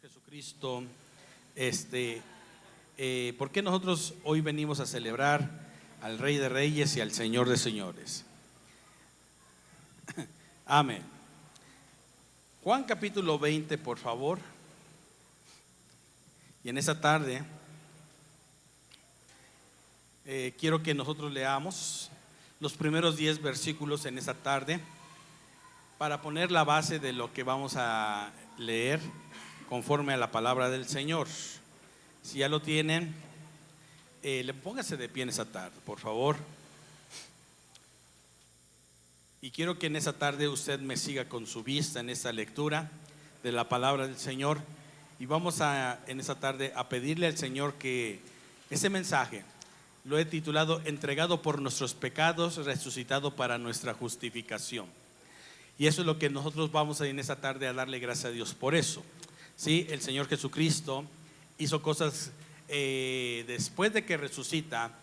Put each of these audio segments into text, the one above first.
Jesucristo, ¿por qué nosotros hoy venimos a celebrar al Rey de Reyes y al Señor de Señores? Amén. Juan capítulo 20, por favor. Y en esa tarde quiero que nosotros leamos los primeros 10 versículos en esa tarde para poner la base de lo que vamos a leer conforme a la palabra del Señor. Si ya lo tienen, póngase de pie en esa tarde, por favor. Y quiero que en esa tarde usted me siga con su vista en esta lectura de la palabra del Señor. Y vamos en esa tarde a pedirle al Señor que ese mensaje lo he titulado Entregado por nuestros pecados, resucitado para nuestra justificación. Y eso es lo que nosotros vamos en esa tarde a darle gracias a Dios por eso. Sí, el Señor Jesucristo hizo cosas después de que resucita.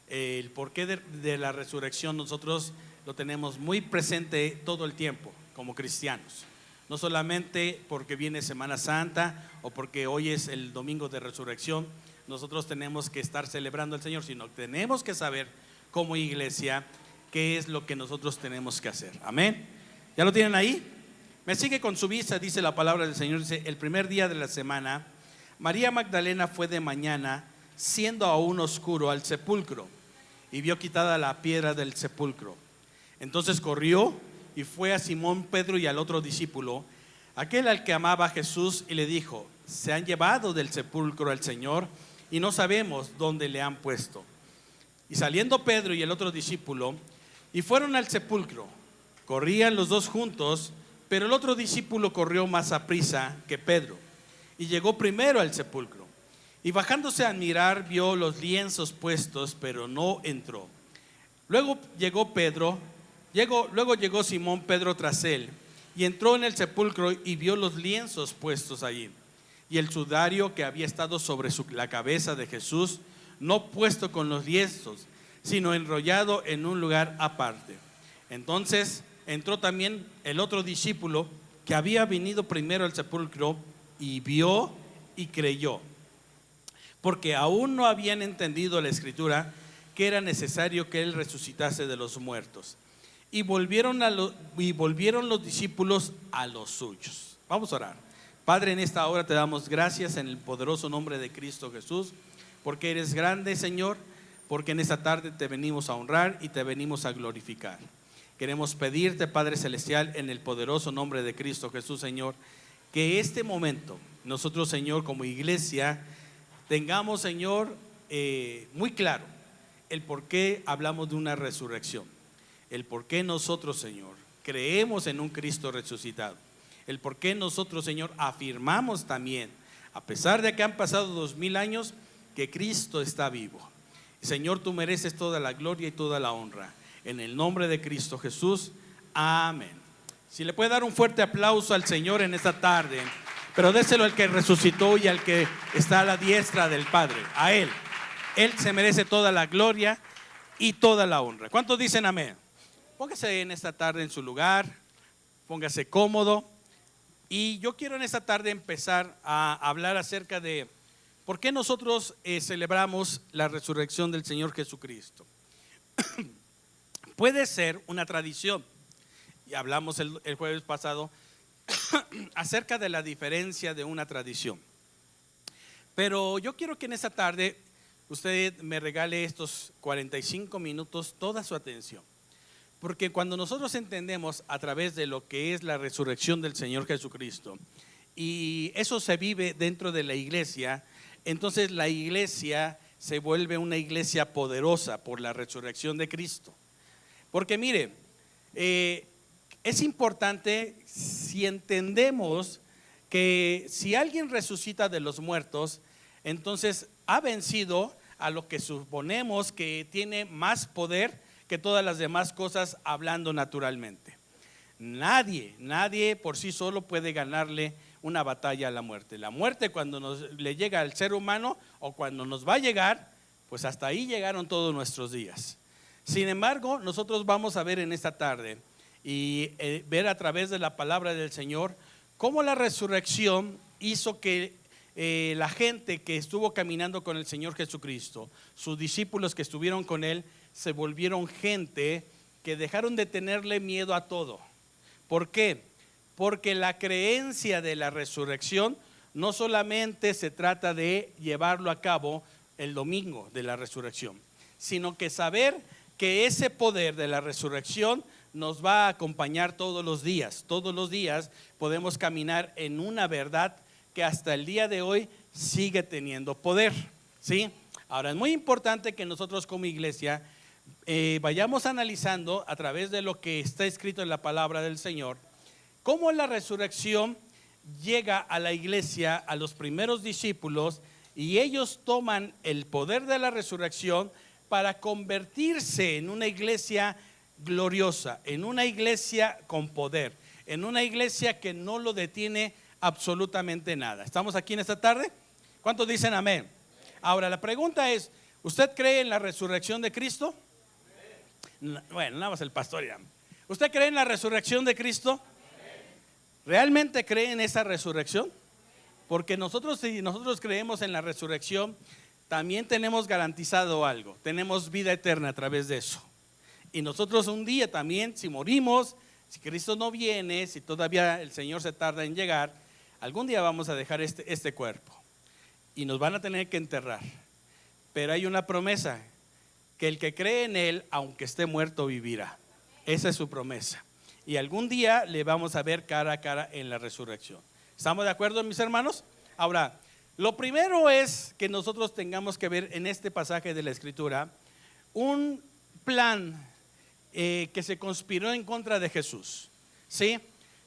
El porqué de la resurrección nosotros lo tenemos muy presente todo el tiempo como cristianos. No solamente porque viene Semana Santa o porque hoy es el domingo de resurrección, nosotros tenemos que estar celebrando al Señor, sino que tenemos que saber como iglesia qué es lo que nosotros tenemos que hacer. Amén. ¿Ya lo tienen ahí? Me sigue con su vista, dice la palabra del Señor. Dice: el primer día de la semana, María Magdalena fue de mañana, siendo aún oscuro, al sepulcro, y vio quitada la piedra del sepulcro. Entonces corrió y fue a Simón Pedro y al otro discípulo, aquel al que amaba a Jesús, y le dijo: se han llevado del sepulcro al Señor y no sabemos dónde le han puesto. Y saliendo Pedro y el otro discípulo y fueron al sepulcro, corrían los dos juntos, pero el otro discípulo corrió más aprisa que Pedro y llegó primero al sepulcro. Y bajándose a mirar, vio los lienzos puestos, pero no entró. Luego llegó Simón Pedro tras él, y entró en el sepulcro y vio los lienzos puestos allí, y el sudario que había estado sobre la cabeza de Jesús, no puesto con los lienzos, sino enrollado en un lugar aparte. Entonces entró también el otro discípulo que había venido primero al sepulcro, y vio y creyó, porque aún no habían entendido la escritura, que era necesario que él resucitase de los muertos. Y volvieron los discípulos a los suyos. Vamos a orar. Padre, en esta hora te damos gracias en el poderoso nombre de Cristo Jesús, porque eres grande, Señor, porque en esta tarde te venimos a honrar y te venimos a glorificar. Queremos pedirte, Padre Celestial, en el poderoso nombre de Cristo Jesús, Señor, que este momento nosotros, Señor, como iglesia, tengamos, Señor, muy claro el por qué hablamos de una resurrección, el por qué nosotros, Señor, creemos en un Cristo resucitado, el por qué nosotros, Señor, afirmamos también, a pesar de que han pasado 2000 años, que Cristo está vivo. Señor, tú mereces toda la gloria y toda la honra. En el nombre de Cristo Jesús, amén. Si le puede dar un fuerte aplauso al Señor en esta tarde, pero déselo al que resucitó y al que está a la diestra del Padre, a Él. Él se merece toda la gloria y toda la honra. ¿Cuántos dicen amén? Póngase en esta tarde en su lugar, póngase cómodo. Y yo quiero en esta tarde empezar a hablar acerca de por qué nosotros celebramos la resurrección del Señor Jesucristo. Puede ser una tradición, y hablamos el jueves pasado acerca de la diferencia de una tradición. Pero yo quiero que en esta tarde usted me regale estos 45 minutos toda su atención. Porque cuando nosotros entendemos a través de lo que es la resurrección del Señor Jesucristo, y eso se vive dentro de la iglesia, entonces la iglesia se vuelve una iglesia poderosa por la resurrección de Cristo. Porque mire, es importante si entendemos que si alguien resucita de los muertos, entonces ha vencido a lo que suponemos que tiene más poder que todas las demás cosas, hablando naturalmente. Nadie por sí solo puede ganarle una batalla a la muerte. La muerte, cuando le llega al ser humano o cuando nos va a llegar, pues hasta ahí llegaron todos nuestros días. Sin embargo, nosotros vamos a ver en esta tarde y ver a través de la palabra del Señor cómo la resurrección hizo que la gente que estuvo caminando con el Señor Jesucristo, sus discípulos que estuvieron con Él, se volvieron gente que dejaron de tenerle miedo a todo. ¿Por qué? Porque la creencia de la resurrección no solamente se trata de llevarlo a cabo el domingo de la resurrección, sino que saber que ese poder de la resurrección nos va a acompañar todos los días. Todos los días podemos caminar en una verdad que hasta el día de hoy sigue teniendo poder, ¿sí? Ahora es muy importante que nosotros como iglesia vayamos analizando a través de lo que está escrito en la palabra del Señor, cómo la resurrección llega a la iglesia, a los primeros discípulos, y ellos toman el poder de la resurrección para convertirse en una iglesia gloriosa, en una iglesia con poder, en una iglesia que no lo detiene absolutamente nada. ¿Estamos aquí en esta tarde? ¿Cuántos dicen amén? Ahora la pregunta es, ¿usted cree en la resurrección de Cristo? Bueno, nada más el pastor irá. ¿Usted cree en la resurrección de Cristo? ¿Realmente cree en esa resurrección? Porque nosotros, si nosotros creemos en la resurrección, también tenemos garantizado algo, tenemos vida eterna a través de eso. Y nosotros un día también, si morimos, si Cristo no viene, si todavía el Señor se tarda en llegar, algún día vamos a dejar este cuerpo y nos van a tener que enterrar. Pero hay una promesa, que el que cree en Él, aunque esté muerto, vivirá. Esa es su promesa. Y algún día le vamos a ver cara a cara en la resurrección. ¿Estamos de acuerdo, mis hermanos? Ahora, lo primero es que nosotros tengamos que ver en este pasaje de la Escritura un plan que se conspiró en contra de Jesús, ¿sí?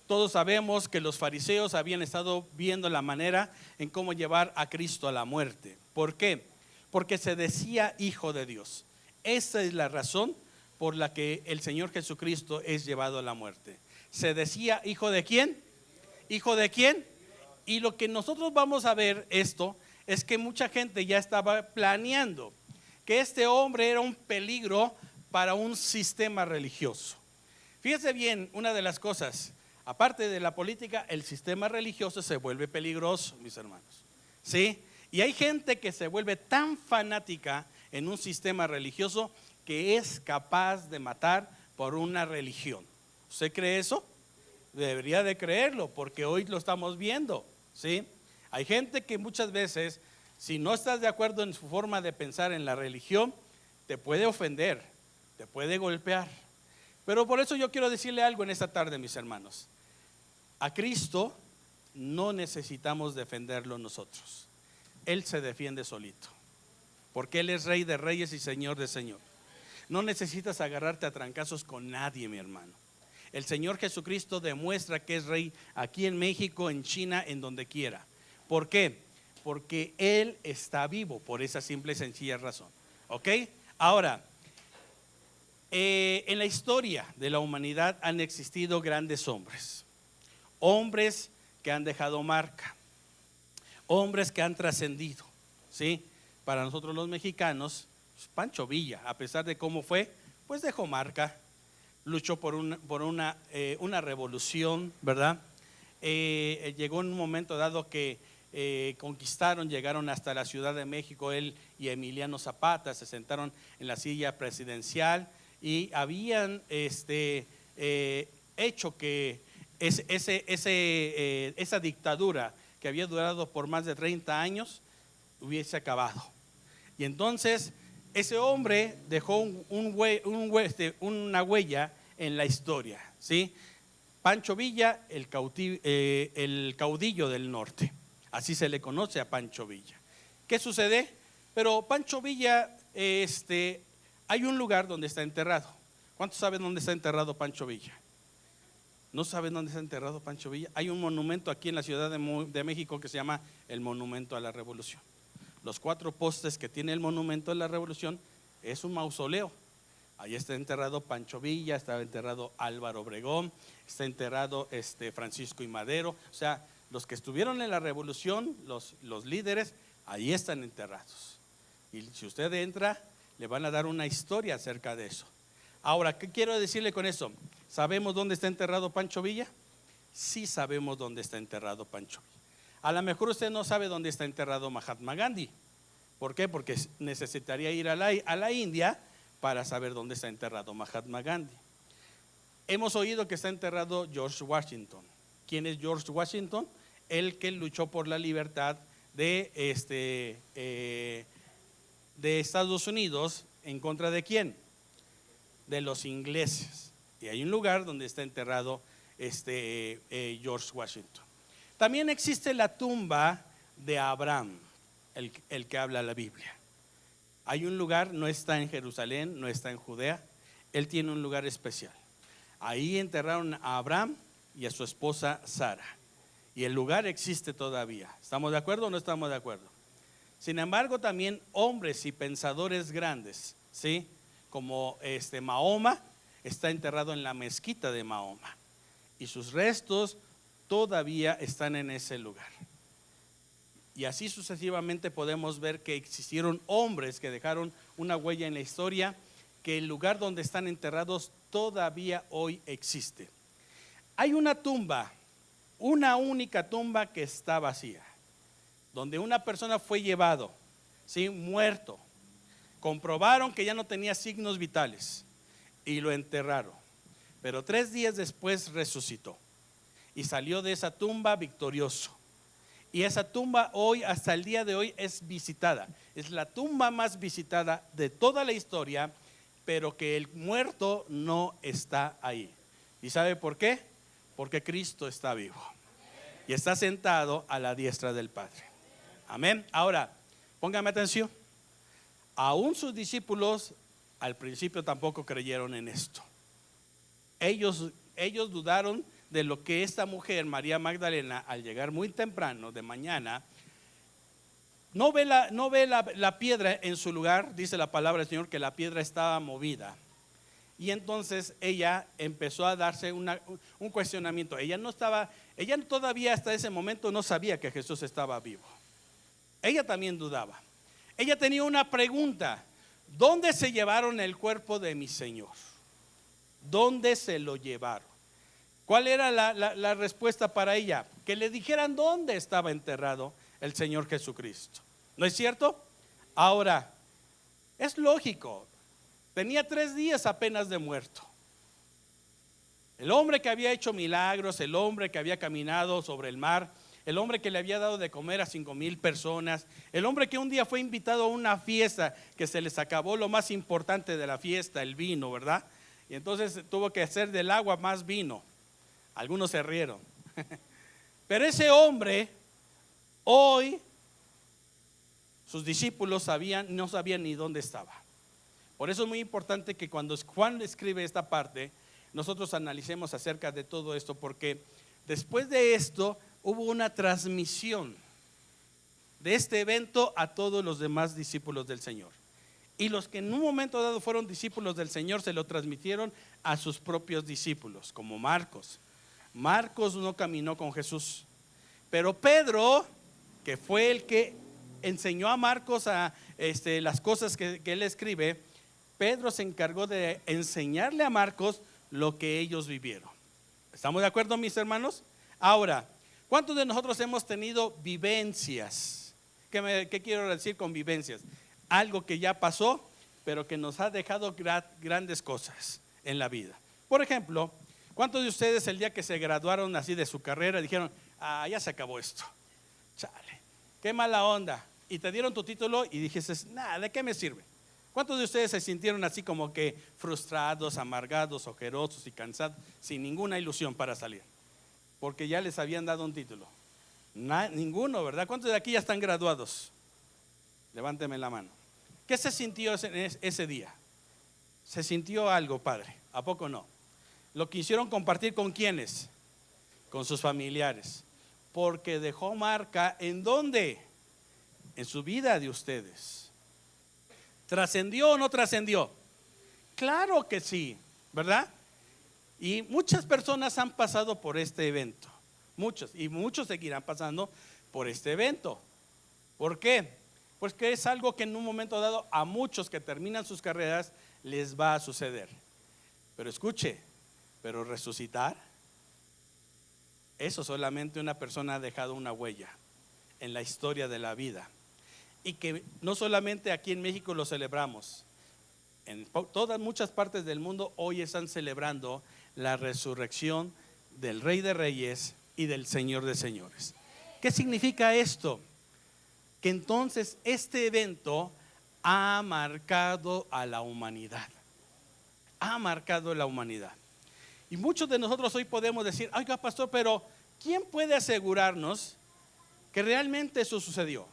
Todos sabemos que los fariseos habían estado viendo la manera en cómo llevar a Cristo a la muerte. ¿Por qué? Porque se decía hijo de Dios. Esa es la razón por la que el Señor Jesucristo es llevado a la muerte. Se decía hijo de ¿quién? ¿Hijo de quién? Y lo que nosotros vamos a ver esto es que mucha gente ya estaba planeando que este hombre era un peligro para un sistema religioso. Fíjese bien, una de las cosas, aparte de la política, el sistema religioso se vuelve peligroso, mis hermanos, ¿sí? Y hay gente que se vuelve tan fanática en un sistema religioso que es capaz de matar por una religión. ¿Usted cree eso? Debería de creerlo, porque hoy lo estamos viendo, ¿sí? Hay gente que muchas veces, si no estás de acuerdo en su forma de pensar en la religión, te puede ofender, te puede golpear. Pero por eso yo quiero decirle algo en esta tarde, mis hermanos. A Cristo no necesitamos defenderlo nosotros. Él se defiende solito, porque Él es Rey de Reyes y Señor de Señores. No necesitas agarrarte a trancazos con nadie, mi hermano. El Señor Jesucristo demuestra que es Rey aquí en México, en China, en donde quiera. ¿Por qué? Porque Él está vivo, por esa simple y sencilla razón. ¿Ok? Ahora, en la historia de la humanidad han existido grandes hombres. Hombres que han dejado marca. Hombres que han trascendido, ¿sí? Para nosotros los mexicanos, Pancho Villa, a pesar de cómo fue, pues dejó marca, luchó por una revolución, ¿verdad? Llegó en un momento dado que conquistaron, llegaron hasta la Ciudad de México, él y Emiliano Zapata, se sentaron en la silla presidencial y habían hecho que esa dictadura que había durado por más de 30 años hubiese acabado. Y entonces ese hombre dejó una huella en la historia, ¿sí? Pancho Villa, el caudillo del norte, así se le conoce a Pancho Villa. ¿Qué sucede? Pero Pancho Villa, hay un lugar donde está enterrado. ¿Cuántos saben dónde está enterrado Pancho Villa? ¿No saben dónde está enterrado Pancho Villa? Hay un monumento aquí en la Ciudad de México que se llama el Monumento a la Revolución. Los 4 postes que tiene el Monumento a la Revolución es un mausoleo. Ahí está enterrado Pancho Villa, está enterrado Álvaro Obregón, está enterrado Francisco I. Madero. O sea, los que estuvieron en la revolución, los líderes, ahí están enterrados. Y si usted entra, le van a dar una historia acerca de eso. Ahora, ¿qué quiero decirle con eso? ¿Sabemos dónde está enterrado Pancho Villa? Sí sabemos dónde está enterrado Pancho Villa. A lo mejor usted no sabe dónde está enterrado Mahatma Gandhi. ¿Por qué? Porque necesitaría ir a la India para saber dónde está enterrado Mahatma Gandhi. Hemos oído que está enterrado George Washington. ¿Quién es George Washington? El que luchó por la libertad de Estados Unidos. ¿En contra de quién? De los ingleses. Y hay un lugar donde está enterrado George Washington. También existe la tumba de Abraham, el que habla la Biblia. Hay un lugar, no está en Jerusalén, no está en Judea, él tiene un lugar especial. Ahí enterraron a Abraham y a su esposa Sara. Y el lugar existe todavía. ¿Estamos de acuerdo o no estamos de acuerdo? Sin embargo, también hombres y pensadores grandes, ¿sí? Como Mahoma está enterrado en la mezquita de Mahoma. Y sus restos todavía están en ese lugar. Y así sucesivamente podemos ver que existieron hombres que dejaron una huella en la historia, que el lugar donde están enterrados todavía hoy existe. Hay una tumba, una única tumba que está vacía, donde una persona fue llevado, ¿sí? Muerto. Comprobaron que ya no tenía signos vitales y lo enterraron. Pero 3 días después resucitó y salió de esa tumba victorioso. Y esa tumba hoy, hasta el día de hoy, es visitada. Es la tumba más visitada de toda la historia, pero que el muerto no está ahí. ¿Y sabe por qué? Porque Cristo está vivo y está sentado a la diestra del Padre. Amén. Ahora, póngame atención. Aún sus discípulos al principio tampoco creyeron en esto. Ellos dudaron de lo que esta mujer, María Magdalena, al llegar muy temprano de mañana, no ve la piedra en su lugar. Dice la palabra del Señor que la piedra estaba movida. Y entonces ella empezó a darse un cuestionamiento. Ella todavía hasta ese momento no sabía que Jesús estaba vivo. Ella también dudaba. Ella tenía una pregunta: ¿dónde se llevaron el cuerpo de mi Señor? ¿Dónde se lo llevaron? ¿Cuál era la respuesta para ella? Que le dijeran dónde estaba enterrado el Señor Jesucristo. ¿No es cierto? Ahora, es lógico. Tenía 3 días apenas de muerto. El hombre que había hecho milagros, el hombre que había caminado sobre el mar, el hombre que le había dado de comer a 5,000 personas, el hombre que un día fue invitado a una fiesta que se les acabó lo más importante de la fiesta, el vino, ¿verdad? Y entonces tuvo que hacer del agua más vino. Algunos se rieron. Pero ese hombre, hoy, sus discípulos no sabían ni dónde estaba. Por eso es muy importante que cuando Juan escribe esta parte, nosotros analicemos acerca de todo esto, porque después de esto hubo una transmisión de este evento a todos los demás discípulos del Señor. Y los que en un momento dado fueron discípulos del Señor se lo transmitieron a sus propios discípulos, como Marcos. Marcos no caminó con Jesús, pero Pedro, que fue el que enseñó a Marcos las cosas que él escribe, Pedro se encargó de enseñarle a Marcos lo que ellos vivieron. ¿Estamos de acuerdo, mis hermanos? Ahora, ¿cuántos de nosotros hemos tenido vivencias? ¿Qué quiero decir con vivencias? Algo que ya pasó, pero que nos ha dejado grandes cosas en la vida. Por ejemplo, ¿cuántos de ustedes el día que se graduaron así de su carrera dijeron: ya se acabó esto? Chale, qué mala onda. Y te dieron tu título y dijiste: nada, ¿de qué me sirve? ¿Cuántos de ustedes se sintieron así como que frustrados, amargados, ojerosos y cansados, sin ninguna ilusión para salir? Porque ya les habían dado un título. Ninguno, ¿verdad? ¿Cuántos de aquí ya están graduados? Levánteme la mano. ¿Qué se sintió ese día? Se sintió algo, padre, ¿a poco no? Lo quisieron compartir ¿con quiénes? Con sus familiares. Porque dejó marca, ¿en dónde? En su vida de ustedes. ¿Trascendió o no trascendió? Claro que sí, ¿verdad? Y muchas personas han pasado por este evento. Muchos seguirán pasando por este evento. ¿Por qué? Pues que es algo que en un momento dado a muchos que terminan sus carreras les va a suceder. Pero escuche, resucitar, eso solamente una persona ha dejado una huella. en la historia de la vida, y que no solamente aquí en México lo celebramos, en todas muchas partes del mundo hoy están celebrando la resurrección del Rey de Reyes y del Señor de Señores. ¿Qué significa esto? Que entonces este evento ha marcado a la humanidad. Ha marcado a la humanidad. Y muchos de nosotros hoy podemos decir: oiga, pastor, pero ¿quién puede asegurarnos que realmente eso sucedió?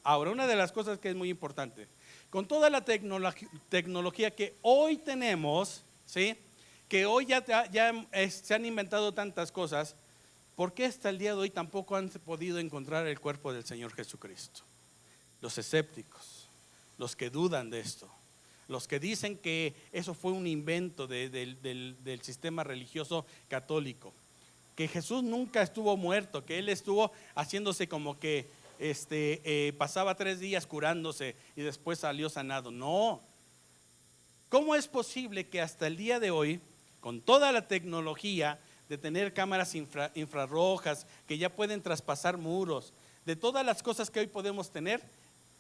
Ahora, una de las cosas que es muy importante, con toda la tecnología que hoy tenemos, ¿sí?, que hoy se han inventado tantas cosas, ¿por qué hasta el día de hoy tampoco han podido encontrar el cuerpo del Señor Jesucristo? Los escépticos, los que dudan de esto, los que dicen que eso fue un invento del sistema religioso católico, que Jesús nunca estuvo muerto, que Él estuvo haciéndose como que pasaba 3 días curándose y después salió sanado. No. ¿Cómo es posible que hasta el día de hoy, con toda la tecnología de tener cámaras infrarrojas que ya pueden traspasar muros, de todas las cosas que hoy podemos tener,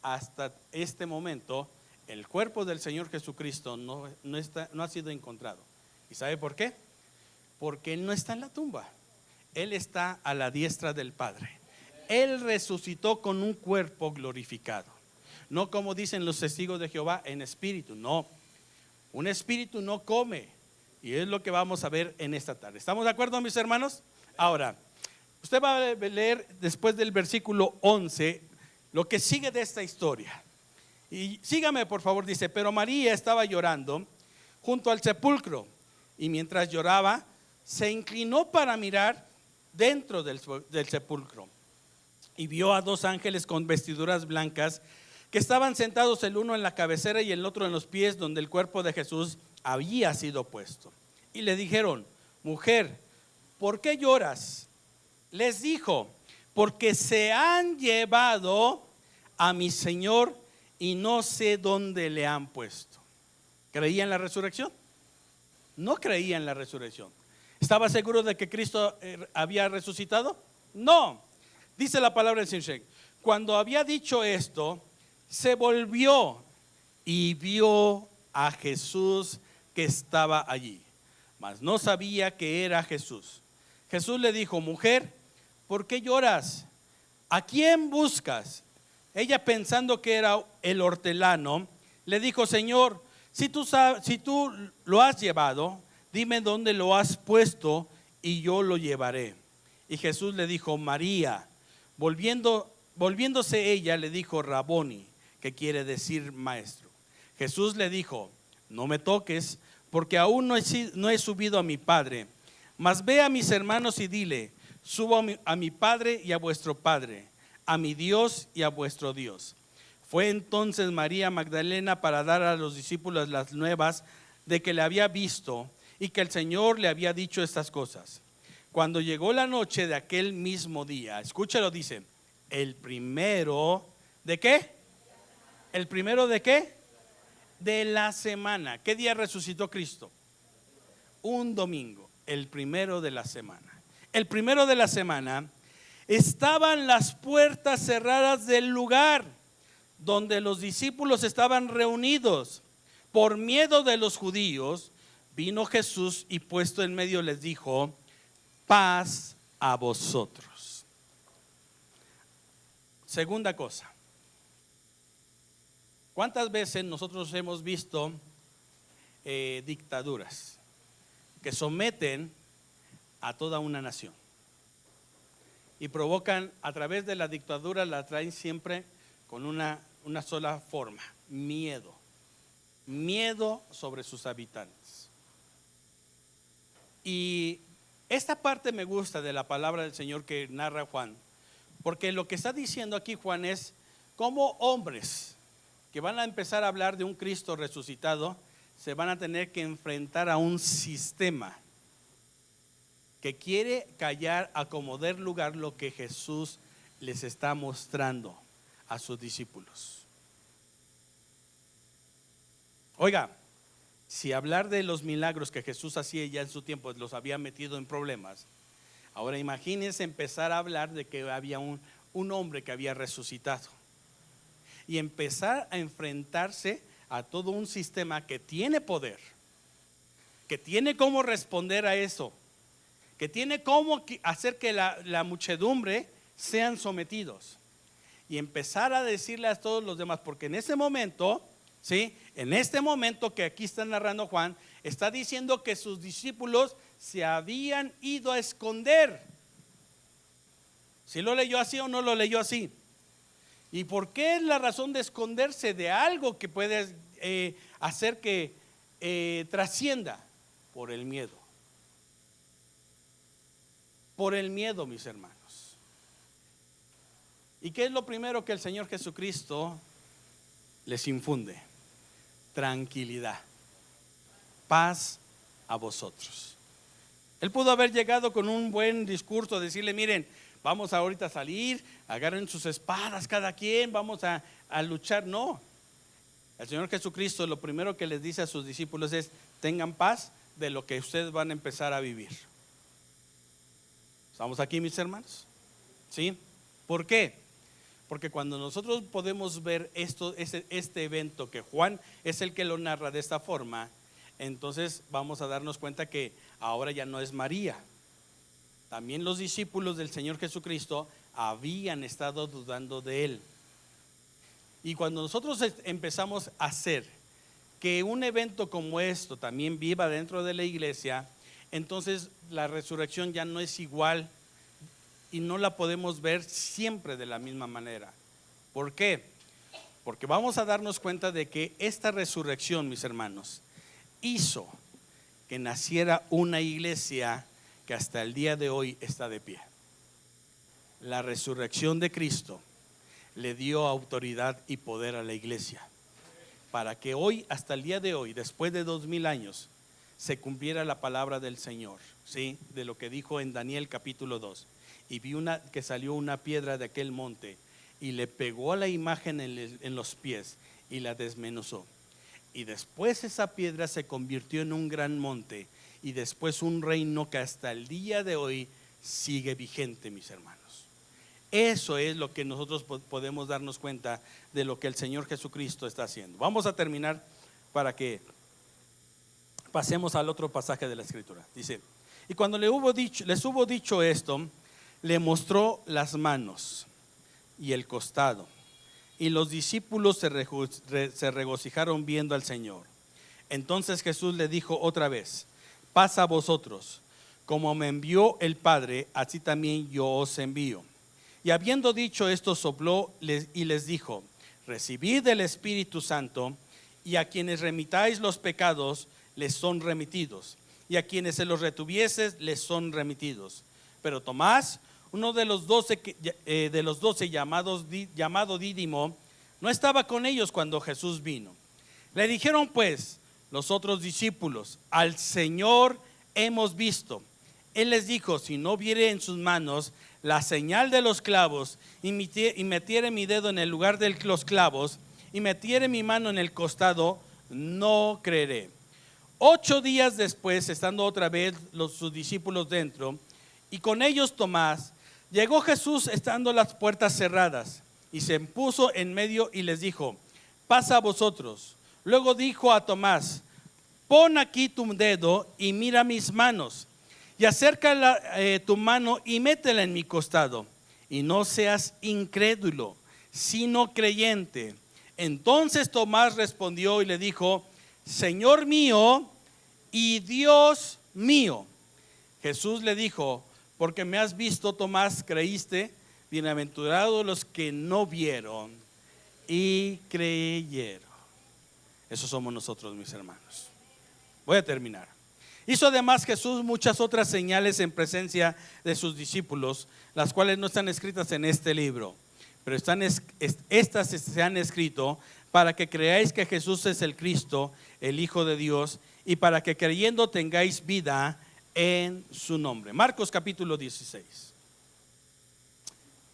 hasta este momento el cuerpo del Señor Jesucristo no ha sido encontrado? ¿Y sabe por qué? Porque Él no está en la tumba. Él está a la diestra del Padre. Él resucitó con un cuerpo glorificado, no como dicen los testigos de Jehová, en espíritu. No, un espíritu no come, y es lo que vamos a ver en esta tarde. ¿Estamos de acuerdo, mis hermanos? Ahora, usted va a leer después del versículo 11 lo que sigue de esta historia. Y sígame, por favor. Dice: pero María estaba llorando junto al sepulcro, y mientras lloraba se inclinó para mirar dentro del sepulcro, y vio a 2 ángeles con vestiduras blancas que estaban sentados, el uno en la cabecera y el otro en los pies donde el cuerpo de Jesús había sido puesto. Y le dijeron: mujer, ¿por qué lloras? Les dijo: porque se han llevado a mi Señor y no sé dónde le han puesto. ¿Creía en la resurrección? No creía en la resurrección. ¿Estaba seguro de que Cristo había resucitado? No. Dice la palabra del Señor: cuando había dicho esto, se volvió y vio a Jesús que estaba allí, mas no sabía que era Jesús. Jesús le dijo: mujer, ¿por qué lloras? ¿A quién buscas? Ella, pensando que era el hortelano, le dijo: Señor, si tú lo has llevado, dime dónde lo has puesto y yo lo llevaré. Y Jesús le dijo: María. Volviéndose ella, le dijo: Raboni, que quiere decir maestro. Jesús le dijo: no me toques, porque aún no he subido a mi Padre, mas ve a mis hermanos y dile: subo a mi Padre y a vuestro Padre, a mi Dios y a vuestro Dios. Fue entonces María Magdalena para dar a los discípulos las nuevas de que le había visto y que el Señor le había dicho estas cosas. Cuando llegó la noche de aquel mismo día, escúchalo, dice: el primero ¿de qué? ¿El primero de qué? De la semana. ¿Qué día resucitó Cristo? Un domingo, el primero de la semana. El primero de la semana estaban las puertas cerradas del lugar donde los discípulos estaban reunidos. Por miedo de los judíos, vino Jesús y puesto en medio les dijo: paz a vosotros. Segunda cosa, ¿cuántas veces nosotros hemos visto dictaduras que someten a toda una nación y provocan, a través de la dictadura, la traen siempre con una sola forma: miedo sobre sus habitantes? Y esta parte me gusta de la palabra del Señor que narra Juan, porque lo que está diciendo aquí Juan es cómo hombres que van a empezar a hablar de un Cristo resucitado se van a tener que enfrentar a un sistema que quiere callar, a como dar lugar lo que Jesús les está mostrando a sus discípulos. Oiga, si hablar de los milagros que Jesús hacía ya en su tiempo los había metido en problemas, ahora imagínense empezar a hablar de que había un hombre que había resucitado y empezar a enfrentarse a todo un sistema que tiene poder, que tiene cómo responder a eso, que tiene cómo hacer que la muchedumbre sean sometidos, y empezar a decirle a todos los demás, porque en ese momento, ¿sí? En este momento que aquí está narrando Juan, está diciendo que sus discípulos se habían ido a esconder. ¿Sí lo leyó así o no lo leyó así? ¿Y por qué es la razón de esconderse de algo que puede hacer que trascienda? Por el miedo. Por el miedo, mis hermanos. ¿Y qué es lo primero que el Señor Jesucristo les infunde? Tranquilidad, paz a vosotros. Él pudo haber llegado con un buen discurso, decirle: miren, vamos ahorita a salir, agarren sus espadas cada quien, vamos a luchar. No, el Señor Jesucristo lo primero que les dice a sus discípulos es: tengan paz de lo que ustedes van a empezar a vivir. ¿Estamos aquí, mis hermanos? ¿Sí? ¿Por qué? Porque cuando nosotros podemos ver este evento, que Juan es el que lo narra de esta forma, entonces vamos a darnos cuenta que ahora ya no es María. También los discípulos del Señor Jesucristo habían estado dudando de Él. Y cuando nosotros empezamos a hacer que un evento como esto también viva dentro de la iglesia, entonces la resurrección ya no es igual y no la podemos ver siempre de la misma manera. ¿Por qué? Porque vamos a darnos cuenta de que esta resurrección, mis hermanos, hizo que naciera una iglesia que hasta el día de hoy está de pie. La resurrección de Cristo le dio autoridad y poder a la iglesia para que hoy, hasta el día de hoy, después de 2000 años, se cumpliera la palabra del Señor, ¿sí? De lo que dijo en Daniel capítulo 2. Y vi que salió una piedra de aquel monte y le pegó a la imagen en los pies y la desmenuzó. Y después esa piedra se convirtió en un gran monte y después un reino que hasta el día de hoy sigue vigente, mis hermanos. Eso es lo que nosotros podemos darnos cuenta de lo que el Señor Jesucristo está haciendo. Vamos a terminar para que pasemos al otro pasaje de la Escritura. Dice: y cuando les hubo dicho esto, le mostró las manos y el costado, y los discípulos se regocijaron viendo al Señor. Entonces Jesús le dijo otra vez: paz a vosotros, como me envió el Padre, así también yo os envío. Y habiendo dicho esto, sopló y les dijo: recibid el Espíritu Santo, y a quienes remitáis los pecados les son remitidos, y a quienes se los retuvieses les son remitidos. Pero Tomás, uno de los 12 llamado Dídimo, no estaba con ellos cuando Jesús vino. Le dijeron pues los otros discípulos: al Señor hemos visto. Él les dijo: si no viere en sus manos la señal de los clavos, y metiere mi dedo en el lugar de los clavos, y metiere mi mano en el costado, no creeré. 8 días después, estando otra vez sus discípulos dentro, y con ellos Tomás, llegó Jesús estando las puertas cerradas, y se puso en medio y les dijo: paz a vosotros. Luego dijo a Tomás: pon aquí tu dedo y mira mis manos, y acerca tu mano y métela en mi costado, y no seas incrédulo, sino creyente. Entonces Tomás respondió y le dijo: Señor mío y Dios mío. Jesús le dijo: porque me has visto, Tomás, creíste. Bienaventurados los que no vieron y creyeron. Esos somos nosotros, mis hermanos. Voy a terminar. Hizo además Jesús muchas otras señales en presencia de sus discípulos, las cuales no están escritas en este libro, pero estas se han escrito para que creáis que Jesús es el Cristo, el Hijo de Dios, y para que creyendo tengáis vida en su nombre. Marcos capítulo 16.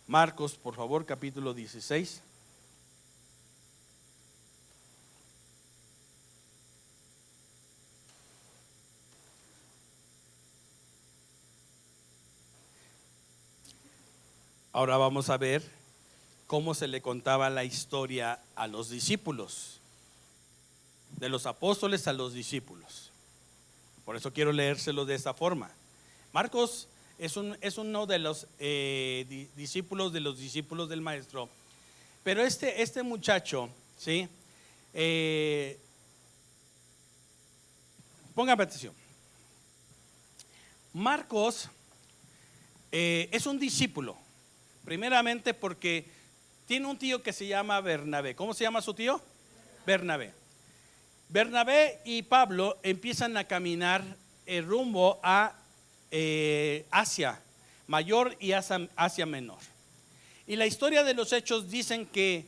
Marcos, por favor, capítulo 16. Ahora vamos a ver cómo se le contaba la historia a los discípulos, de los apóstoles a los discípulos. Por eso quiero leérselo de esta forma. Marcos es uno de los discípulos de los discípulos del maestro. Pero este muchacho, ¿sí? Póngame atención. Marcos es un discípulo, primeramente porque tiene un tío que se llama Bernabé. ¿Cómo se llama su tío? Bernabé. Bernabé y Pablo empiezan a caminar rumbo a Asia Mayor y Asia Menor. Y la historia de los hechos dicen que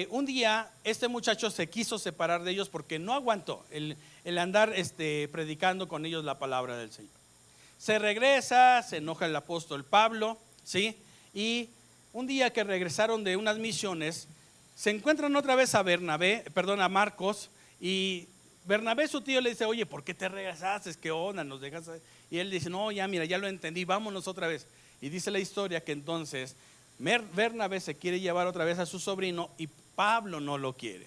un día este muchacho se quiso separar de ellos porque no aguantó el andar predicando con ellos la palabra del Señor. Se regresa, se enoja el apóstol Pablo, ¿sí? Y un día que regresaron de unas misiones, se encuentran otra vez a Marcos, y Bernabé, su tío, le dice: oye, ¿por qué te regresaste? ¿Qué onda? ¿Nos dejas? Y él dice: no, ya mira, ya lo entendí, vámonos otra vez. Y dice la historia que entonces Bernabé se quiere llevar otra vez a su sobrino y Pablo no lo quiere.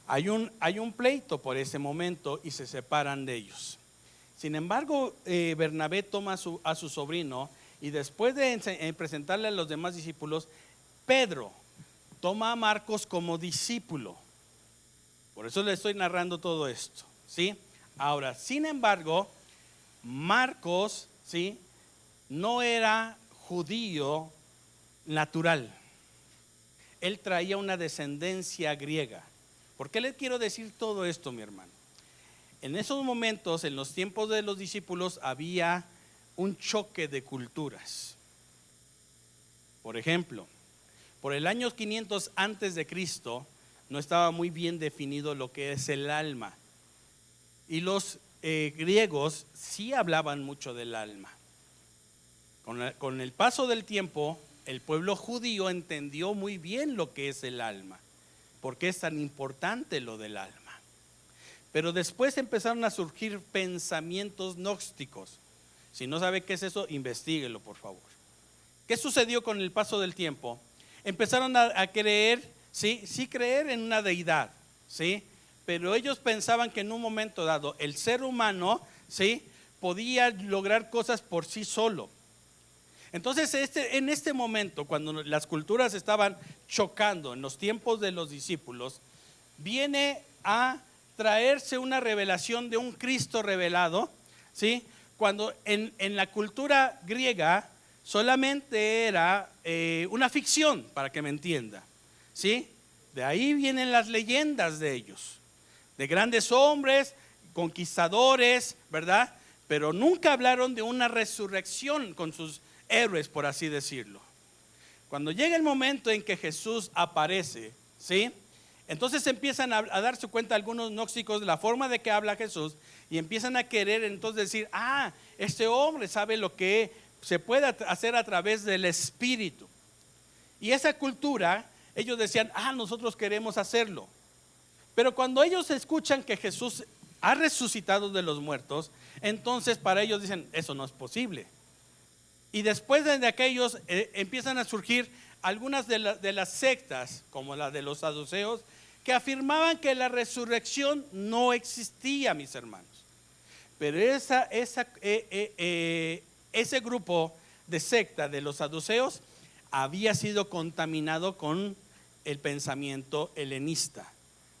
Hay un pleito por ese momento y se separan de ellos. Sin embargo, Bernabé toma a su sobrino, y después de presentarle a los demás discípulos, Pedro toma a Marcos como discípulo. Por eso le estoy narrando todo esto, ¿sí? Ahora, sin embargo, Marcos, ¿sí?, no era judío natural. Él traía una descendencia griega. ¿Por qué le quiero decir todo esto, mi hermano? En esos momentos, en los tiempos de los discípulos, había un choque de culturas. Por ejemplo, por el año 500 antes de Cristo, no estaba muy bien definido lo que es el alma. Y los griegos sí hablaban mucho del alma. Con el paso del tiempo, el pueblo judío entendió muy bien lo que es el alma. ¿Por qué es tan importante lo del alma? Pero después empezaron a surgir pensamientos gnósticos. Si no sabe qué es eso, investíguelo, por favor. ¿Qué sucedió con el paso del tiempo? Empezaron a creer, sí creer en una deidad, ¿sí? Pero ellos pensaban que en un momento dado el ser humano, ¿sí?, podía lograr cosas por sí solo. Entonces en este momento, cuando las culturas estaban chocando en los tiempos de los discípulos, viene a traerse una revelación de un Cristo revelado, ¿sí? Cuando en la cultura griega solamente era una ficción, para que me entienda, ¿sí? De ahí vienen las leyendas de ellos, de grandes hombres, conquistadores, ¿verdad? Pero nunca hablaron de una resurrección con sus héroes, por así decirlo. Cuando llega el momento en que Jesús aparece, ¿sí?, entonces empiezan a darse cuenta algunos gnósticos de la forma de que habla Jesús, y empiezan a querer entonces decir: este hombre sabe lo que se puede hacer a través del Espíritu. Y esa cultura, ellos decían: nosotros queremos hacerlo. Pero cuando ellos escuchan que Jesús ha resucitado de los muertos, entonces para ellos dicen: eso no es posible. Y después de aquellos empiezan a surgir algunas de las sectas, como la de los saduceos, que afirmaban que la resurrección no existía, mis hermanos. Pero ese grupo de secta de los saduceos había sido contaminado con el pensamiento helenista.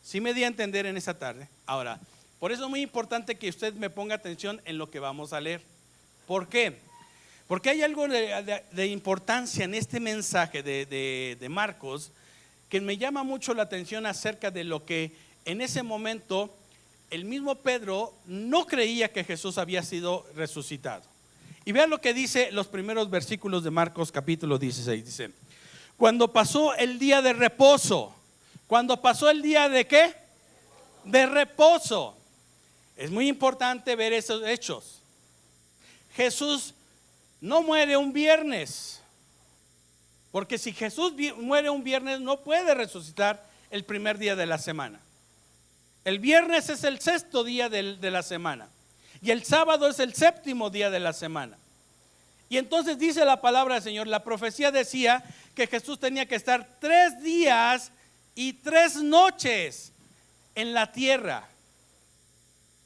¿Sí me di a entender en esa tarde? Ahora, por eso es muy importante que usted me ponga atención en lo que vamos a leer. ¿Por qué? Porque hay algo de importancia en este mensaje de Marcos que me llama mucho la atención acerca de lo que en ese momento el mismo Pedro no creía que Jesús había sido resucitado. Y vean lo que dice los primeros versículos de Marcos capítulo 16. Dice: cuando pasó el día de reposo. ¿Cuando pasó el día de qué? De reposo. Es muy importante ver esos hechos. Jesús no muere un viernes, porque si Jesús muere un viernes, no puede resucitar el primer día de la semana. El viernes es el sexto día de la semana, y el sábado es el séptimo día de la semana. Y entonces dice la palabra del Señor, la profecía decía que Jesús tenía que estar 3 días y 3 noches en la tierra.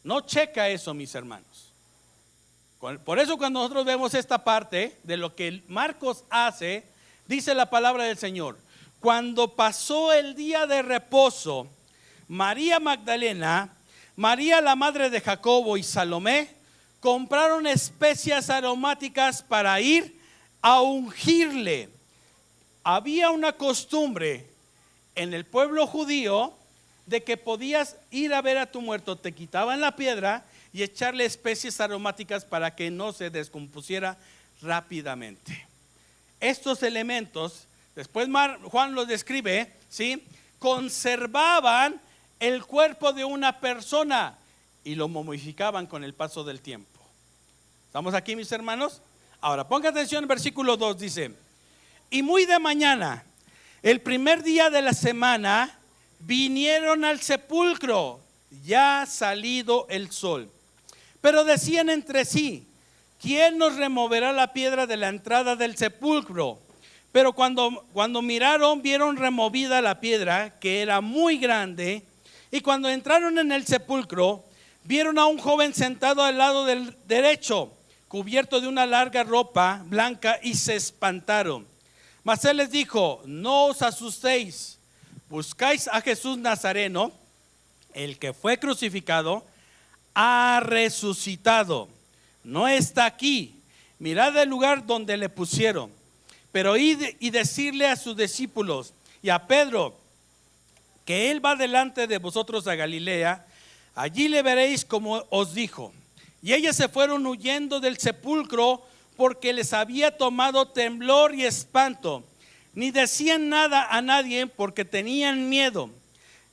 No checa eso, mis hermanos. Por eso cuando nosotros vemos esta parte de lo que Marcos hace, dice la palabra del Señor: cuando pasó el día de reposo, María Magdalena, María la madre de Jacobo y Salomé compraron especias aromáticas para ir a ungirle. Había una costumbre en el pueblo judío de que podías ir a ver a tu muerto, te quitaban la piedra y echarle especies aromáticas para que no se descompusiera rápidamente. Estos elementos, después Juan los describe, ¿sí?, conservaban el cuerpo de una persona y lo momificaban con el paso del tiempo. ¿Estamos aquí, mis hermanos? Ahora, ponga atención, versículo 2 dice: y muy de mañana, el primer día de la semana, vinieron al sepulcro, ya salido el sol. Pero decían entre sí: ¿quién nos removerá la piedra de la entrada del sepulcro? Pero cuando miraron, vieron removida la piedra, que era muy grande. Y cuando entraron en el sepulcro, vieron a un joven sentado al lado del derecho, cubierto de una larga ropa blanca, y se espantaron. Mas él les dijo: no os asustéis, buscáis a Jesús Nazareno, el que fue crucificado. Ha resucitado, no está aquí. Mirad el lugar donde le pusieron. Pero id y decirle a sus discípulos y a Pedro que él va delante de vosotros a Galilea, allí le veréis como os dijo. Y ellos se fueron huyendo del sepulcro, porque les había tomado temblor y espanto. Ni decían nada a nadie, porque tenían miedo.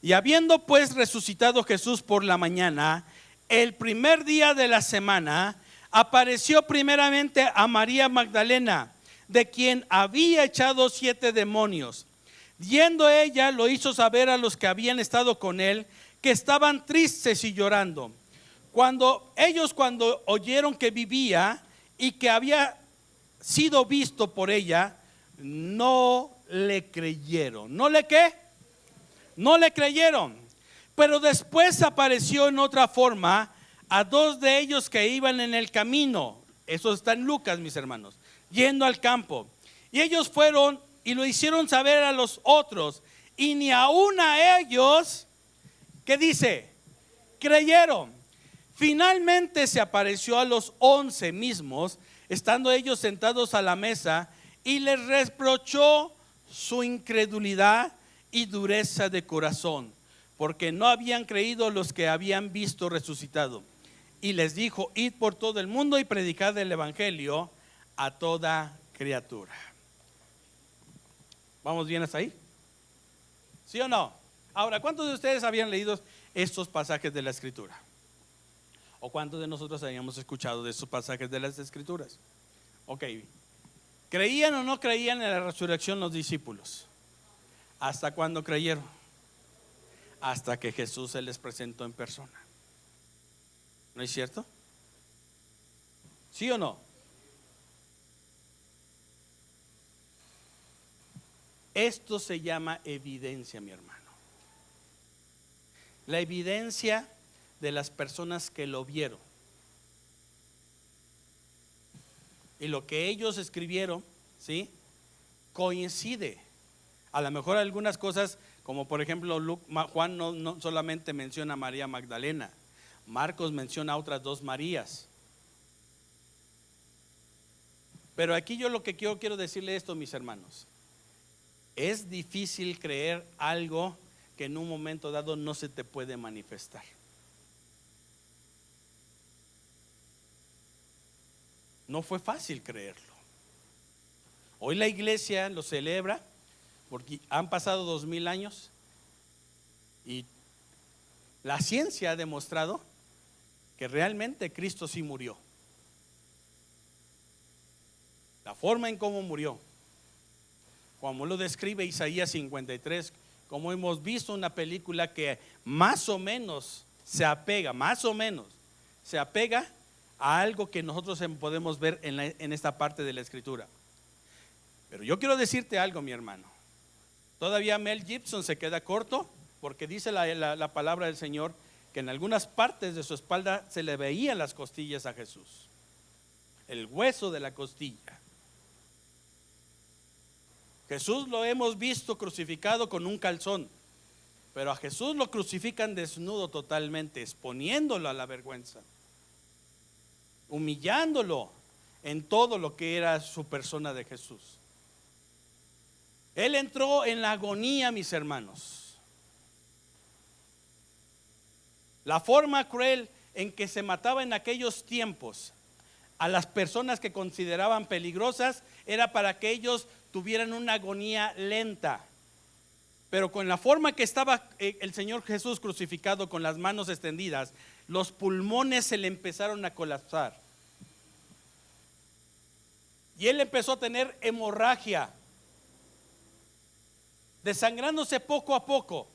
Y habiendo pues resucitado Jesús por la mañana, el primer día de la semana, apareció primeramente a María Magdalena, de quien había echado 7 demonios. Yendo ella, lo hizo saber a los que habían estado con él, que estaban tristes y llorando. Cuando oyeron que vivía y que había sido visto por ella, no le creyeron. ¿No le qué? No le creyeron. Pero después apareció en otra forma a 2 de ellos que iban en el camino. Eso está en Lucas, mis hermanos, yendo al campo. Y ellos fueron y lo hicieron saber a los otros, y ni aún a ellos, ¿qué dice?, creyeron. Finalmente se apareció a los 11 mismos, estando ellos sentados a la mesa, y les reprochó su incredulidad y dureza de corazón, porque no habían creído los que habían visto resucitado. Y les dijo: id por todo el mundo y predicad el evangelio a toda criatura. ¿Vamos bien hasta ahí? ¿Sí o no? Ahora, ¿cuántos de ustedes habían leído estos pasajes de la Escritura? ¿O cuántos de nosotros habíamos escuchado de estos pasajes de las Escrituras? Ok. ¿Creían o no creían en la resurrección los discípulos? ¿Hasta cuándo creyeron? Hasta que Jesús se les presentó en persona. ¿No es cierto? ¿Sí o no? Esto se llama evidencia, mi hermano. La evidencia de las personas que lo vieron. Y lo que ellos escribieron, ¿sí?, coincide. A lo mejor algunas cosas, como por ejemplo Juan no solamente menciona a María Magdalena, Marcos menciona a otras 2 Marías. Pero aquí yo lo que quiero decirle esto, mis hermanos: es difícil creer algo que en un momento dado no se te puede manifestar. No fue fácil creerlo. Hoy la iglesia lo celebra porque han pasado 2000 años y la ciencia ha demostrado que realmente Cristo sí murió. La forma en cómo murió, como lo describe Isaías 53, como hemos visto una película que más o menos se apega a algo que nosotros podemos ver en esta parte de la escritura. Pero yo quiero decirte algo, mi hermano. Todavía Mel Gibson se queda corto, porque dice la palabra del Señor que en algunas partes de su espalda se le veían las costillas a Jesús, el hueso de la costilla. Jesús lo hemos visto crucificado con un calzón, pero a Jesús lo crucifican desnudo totalmente, exponiéndolo a la vergüenza, humillándolo en todo lo que era su persona de Jesús. Él entró en la agonía, mis hermanos. La forma cruel en que se mataba en aquellos tiempos a las personas que consideraban peligrosas era para que ellos tuvieran una agonía lenta. Pero con la forma que estaba el Señor Jesús crucificado con las manos extendidas, los pulmones se le empezaron a colapsar. Y él empezó a tener hemorragia, desangrándose poco a poco.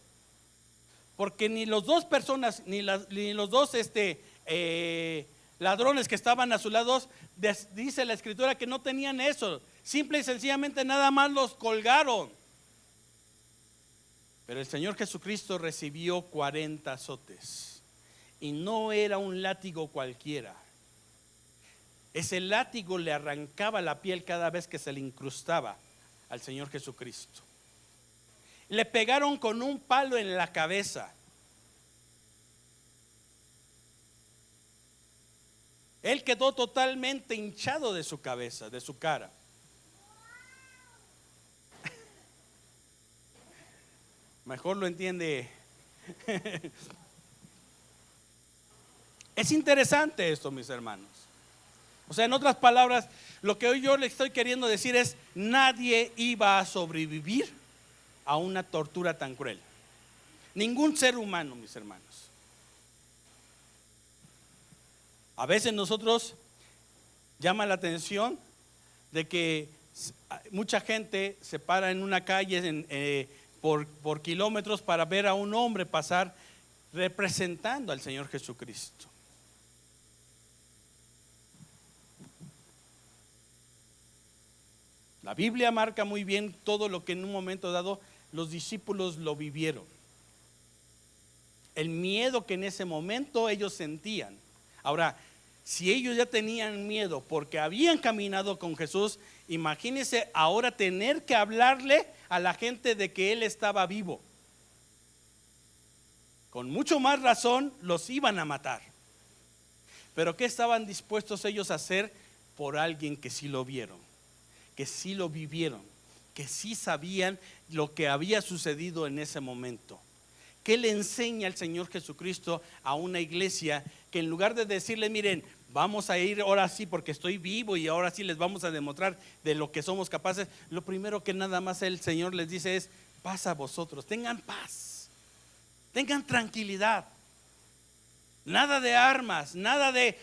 Porque ni los dos personas, ni los dos ladrones que estaban a su lado, dice la escritura que no tenían eso. Simple y sencillamente nada más los colgaron. Pero el Señor Jesucristo recibió 40 azotes. Y no era un látigo cualquiera. Ese látigo le arrancaba la piel cada vez que se le incrustaba al Señor Jesucristo. Le pegaron con un palo en la cabeza. Él quedó totalmente hinchado de su cabeza, de su cara. Mejor lo entiende. Es interesante esto, mis hermanos. O sea, en otras palabras, lo que hoy yo le estoy queriendo decir es: nadie iba a sobrevivir a una tortura tan cruel. Ningún ser humano, mis hermanos. A veces nosotros llama la atención de que mucha gente se para en una calle por kilómetros para ver a un hombre pasar representando al Señor Jesucristo. La Biblia marca muy bien todo lo que en un momento dado los discípulos lo vivieron. El miedo que en ese momento ellos sentían. Ahora, si ellos ya tenían miedo porque habían caminado con Jesús, imagínense ahora tener que hablarle a la gente de que Él estaba vivo. Con mucho más razón los iban a matar. Pero ¿qué estaban dispuestos ellos a hacer por alguien que sí lo vieron, que sí lo vivieron, que sí sabían lo que había sucedido en ese momento? ¿Qué le enseña el Señor Jesucristo a una iglesia que en lugar de decirle: miren, vamos a ir ahora sí porque estoy vivo y ahora sí les vamos a demostrar de lo que somos capaces? Lo primero que nada más el Señor les dice es: paz a vosotros, tengan paz, tengan tranquilidad, nada de armas, nada de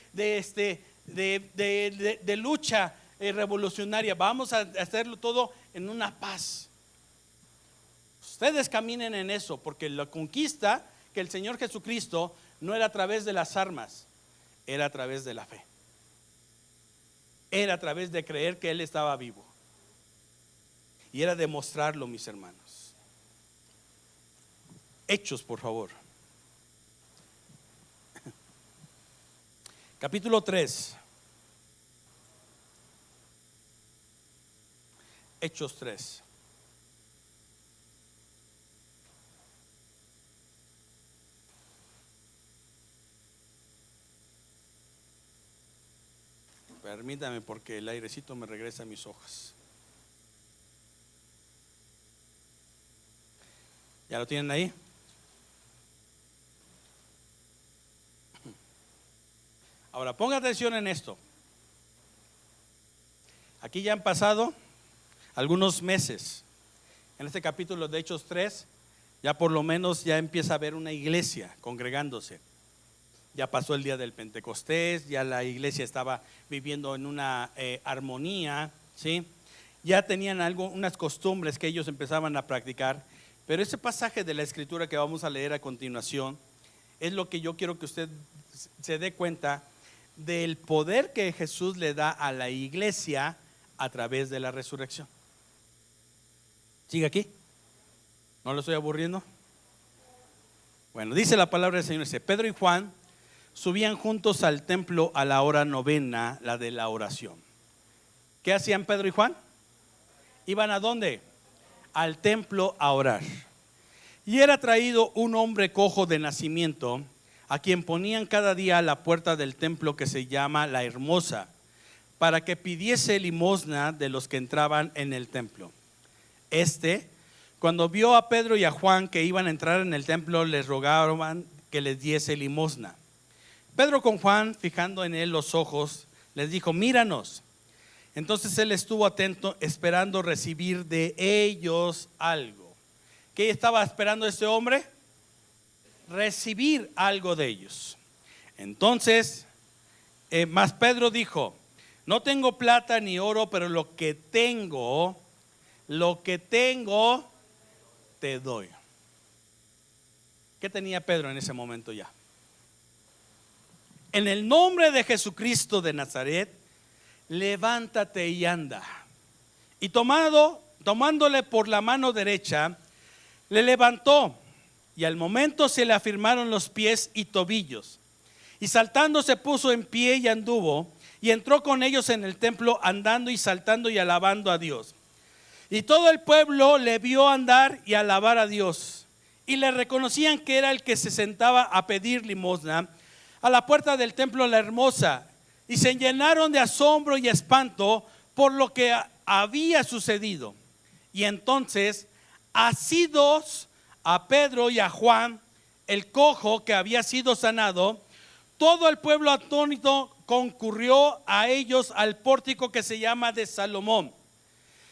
lucha revolucionaria. Vamos a hacerlo todo en una paz. Ustedes caminen en eso, porque la conquista que el Señor Jesucristo no era a través de las armas, era a través de la fe. Era a través de creer que Él estaba vivo. Y era demostrarlo, mis hermanos. Hechos, por favor. Capítulo 3. Hechos 3. Permítame porque el airecito me regresa a mis ojos. ¿Ya lo tienen ahí? Ahora ponga atención en esto. Aquí ya han pasado algunos meses. En este capítulo de Hechos 3, ya por lo menos ya empieza a haber una iglesia congregándose. Ya pasó el día del Pentecostés, ya la iglesia estaba viviendo en una armonía, ¿sí? Ya tenían unas costumbres que ellos empezaban a practicar. Pero ese pasaje de la escritura que vamos a leer a continuación es lo que yo quiero que usted se dé cuenta del poder que Jesús le da a la iglesia a través de la resurrección. ¿Sigue aquí? ¿No lo estoy aburriendo? Bueno, dice la palabra del Señor, dice: Pedro y Juan subían juntos al templo a la hora novena, la de la oración. ¿Qué hacían Pedro y Juan? ¿Iban a dónde? Al templo a orar. Y era traído un hombre cojo de nacimiento, a quien ponían cada día a la puerta del templo que se llama La Hermosa, para que pidiese limosna de los que entraban en el templo. Cuando vio a Pedro y a Juan que iban a entrar en el templo, les rogaban que les diese limosna. Pedro, con Juan fijando en él los ojos, les dijo: míranos. Entonces él estuvo atento, esperando recibir de ellos algo. ¿Qué estaba esperando este hombre? Recibir algo de ellos. Entonces, más Pedro dijo: no tengo plata ni oro, pero lo que tengo te doy. ¿Qué tenía Pedro en ese momento ya? En el nombre de Jesucristo de Nazaret, levántate y anda. Y tomándole por la mano derecha, le levantó, y al momento se le afirmaron los pies y tobillos. Y saltando se puso en pie y anduvo, y entró con ellos en el templo, andando y saltando y alabando a Dios. Y todo el pueblo le vio andar y alabar a Dios, y le reconocían que era el que se sentaba a pedir limosna a la puerta del templo La Hermosa, y se llenaron de asombro y espanto por lo que había sucedido. Y entonces, asidos a Pedro y a Juan, el cojo que había sido sanado, todo el pueblo atónito concurrió a ellos al pórtico que se llama de Salomón.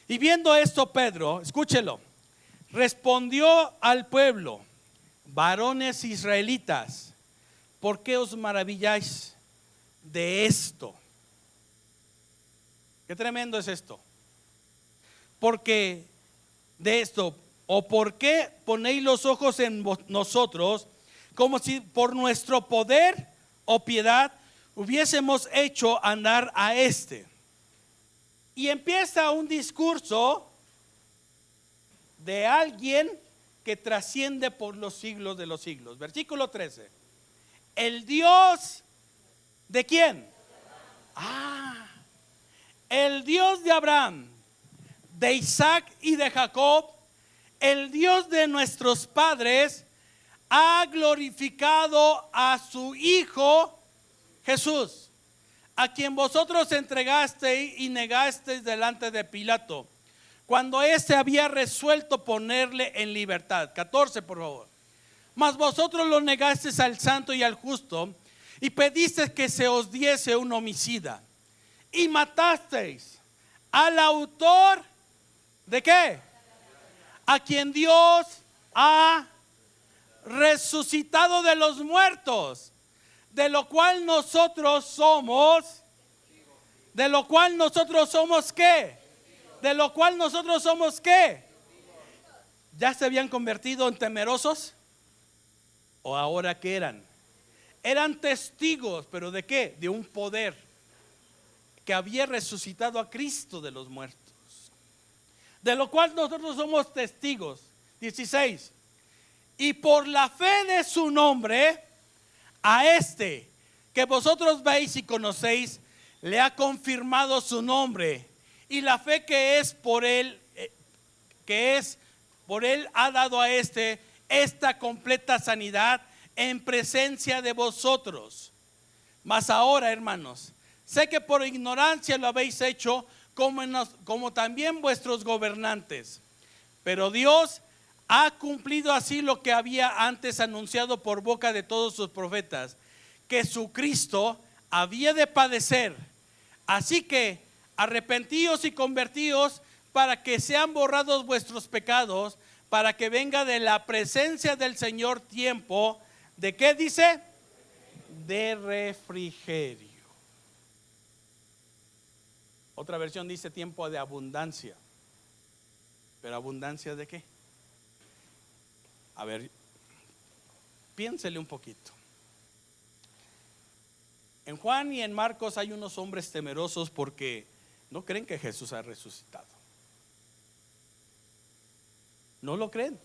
Y viendo esto, Pedro, escúchelo, respondió al pueblo: varones israelitas, ¿por qué os maravilláis de esto? Qué tremendo es esto. Porque de esto, o por qué ponéis los ojos en nosotros, como si por nuestro poder o piedad hubiésemos hecho andar a este. Y empieza un discurso de alguien que trasciende por los siglos de los siglos. Versículo 13. El Dios ¿de quién? El Dios de Abraham, de Isaac y de Jacob, el Dios de nuestros padres, ha glorificado a su Hijo Jesús, a quien vosotros entregasteis y negasteis delante de Pilato, cuando éste había resuelto ponerle en libertad. 14, por favor. Mas vosotros lo negasteis al santo y al justo, y pedisteis que se os diese un homicida, y matasteis al autor ¿de qué? A quien Dios ha resucitado de los muertos, de lo cual nosotros somos ¿qué? De lo cual nosotros somos ¿qué? ¿Ya se habían convertido en temerosos? ¿O ahora qué eran? Eran testigos, pero ¿de qué? De un poder que había resucitado a Cristo de los muertos, de lo cual nosotros somos testigos. 16. Y por la fe de su nombre, a este que vosotros veis y conocéis, le ha confirmado su nombre, y la fe que es por él ha dado a esta completa sanidad en presencia de vosotros. Mas ahora, hermanos, sé que por ignorancia lo habéis hecho, como también vuestros gobernantes, pero Dios ha cumplido así lo que había antes anunciado por boca de todos sus profetas, que su Cristo había de padecer. Así que arrepentíos y convertíos para que sean borrados vuestros pecados, para que venga de la presencia del Señor tiempo, ¿de qué dice? De refrigerio. Otra versión dice tiempo de abundancia. ¿Pero abundancia de qué? A ver, piénsele un poquito. En Juan y en Marcos hay unos hombres temerosos porque no creen que Jesús ha resucitado. No lo creen.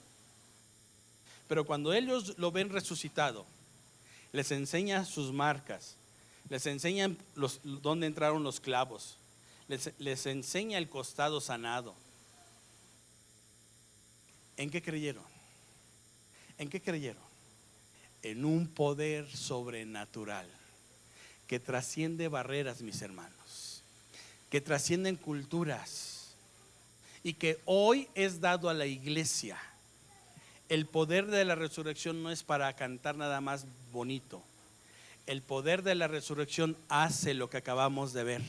Pero cuando ellos lo ven resucitado, les enseña sus marcas, les enseñan dónde entraron los clavos, les enseña el costado sanado. ¿En qué creyeron? ¿En qué creyeron? En un poder sobrenatural que trasciende barreras, mis hermanos, que trascienden culturas y que hoy es dado a la iglesia. El poder de la resurrección no es para cantar nada más bonito. El poder de la resurrección hace lo que acabamos de ver: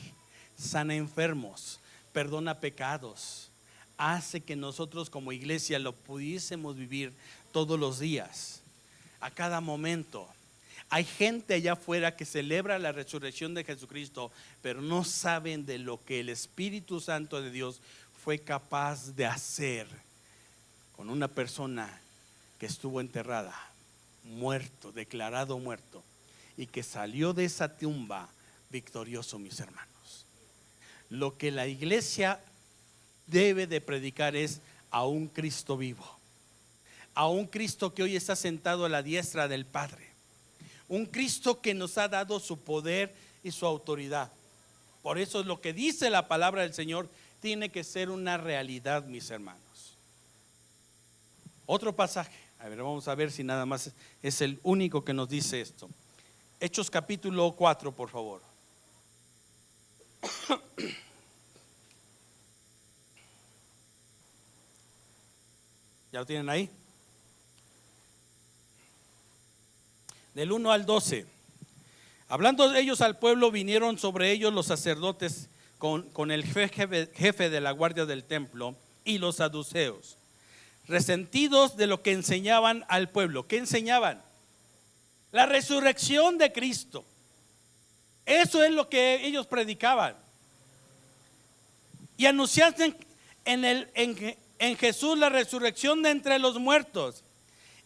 sana enfermos, perdona pecados, hace que nosotros como iglesia lo pudiésemos vivir todos los días, a cada momento. Hay gente allá afuera que celebra la resurrección de Jesucristo, pero no saben de lo que el Espíritu Santo de Dios fue capaz de hacer con una persona que estuvo enterrada, muerto, declarado muerto, y que salió de esa tumba victorioso, mis hermanos. Lo que la iglesia debe de predicar es a un Cristo vivo, a un Cristo que hoy está sentado a la diestra del Padre, un Cristo que nos ha dado su poder y su autoridad. Por eso lo que dice la palabra del Señor tiene que ser una realidad, mis hermanos. Otro pasaje, a ver, vamos a ver si nada más es el único que nos dice esto. Hechos capítulo 4, por favor. ¿Ya lo tienen ahí? Del 1 al 12. Hablando de ellos al pueblo, vinieron sobre ellos los sacerdotes con el jefe de la guardia del templo y los saduceos, resentidos de lo que enseñaban al pueblo. ¿Qué enseñaban? La resurrección de Cristo. Eso es lo que ellos predicaban. Y anunciaban en Jesús la resurrección de entre los muertos.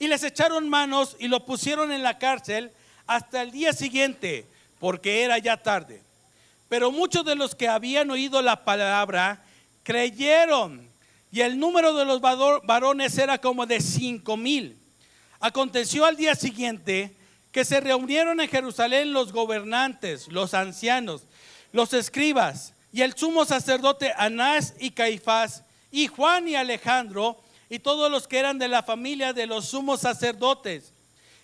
Y les echaron manos y lo pusieron en la cárcel hasta el día siguiente, porque era ya tarde. Pero muchos de los que habían oído la palabra creyeron, y el número de los varones era como de 5,000. Aconteció al día siguiente que se reunieron en Jerusalén los gobernantes, los ancianos, los escribas y el sumo sacerdote Anás y Caifás, y Juan y Alejandro, y todos los que eran de la familia de los sumos sacerdotes.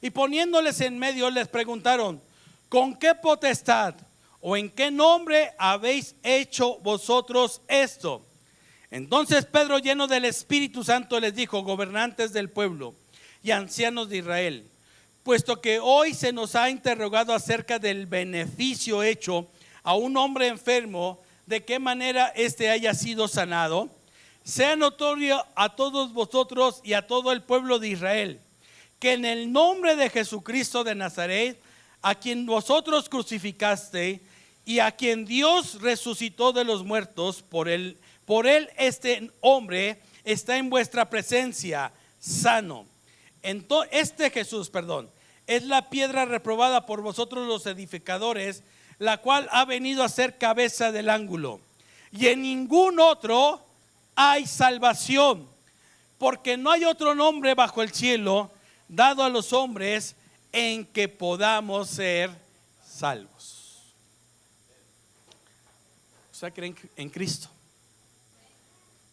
Y poniéndoles en medio les preguntaron: ¿con qué potestad o en qué nombre habéis hecho vosotros esto? Entonces Pedro, lleno del Espíritu Santo, les dijo: gobernantes del pueblo y ancianos de Israel, puesto que hoy se nos ha interrogado acerca del beneficio hecho a un hombre enfermo, de qué manera éste haya sido sanado, sea notorio a todos vosotros y a todo el pueblo de Israel, que en el nombre de Jesucristo de Nazaret, a quien vosotros crucificaste y a quien Dios resucitó de los muertos, por él este hombre está en vuestra presencia sano. Este Jesús, es la piedra reprobada por vosotros los edificadores, la cual ha venido a ser cabeza del ángulo. Y en ningún otro hay salvación, porque no hay otro nombre bajo el cielo dado a los hombres en que podamos ser salvos. ¿Usted cree en Cristo?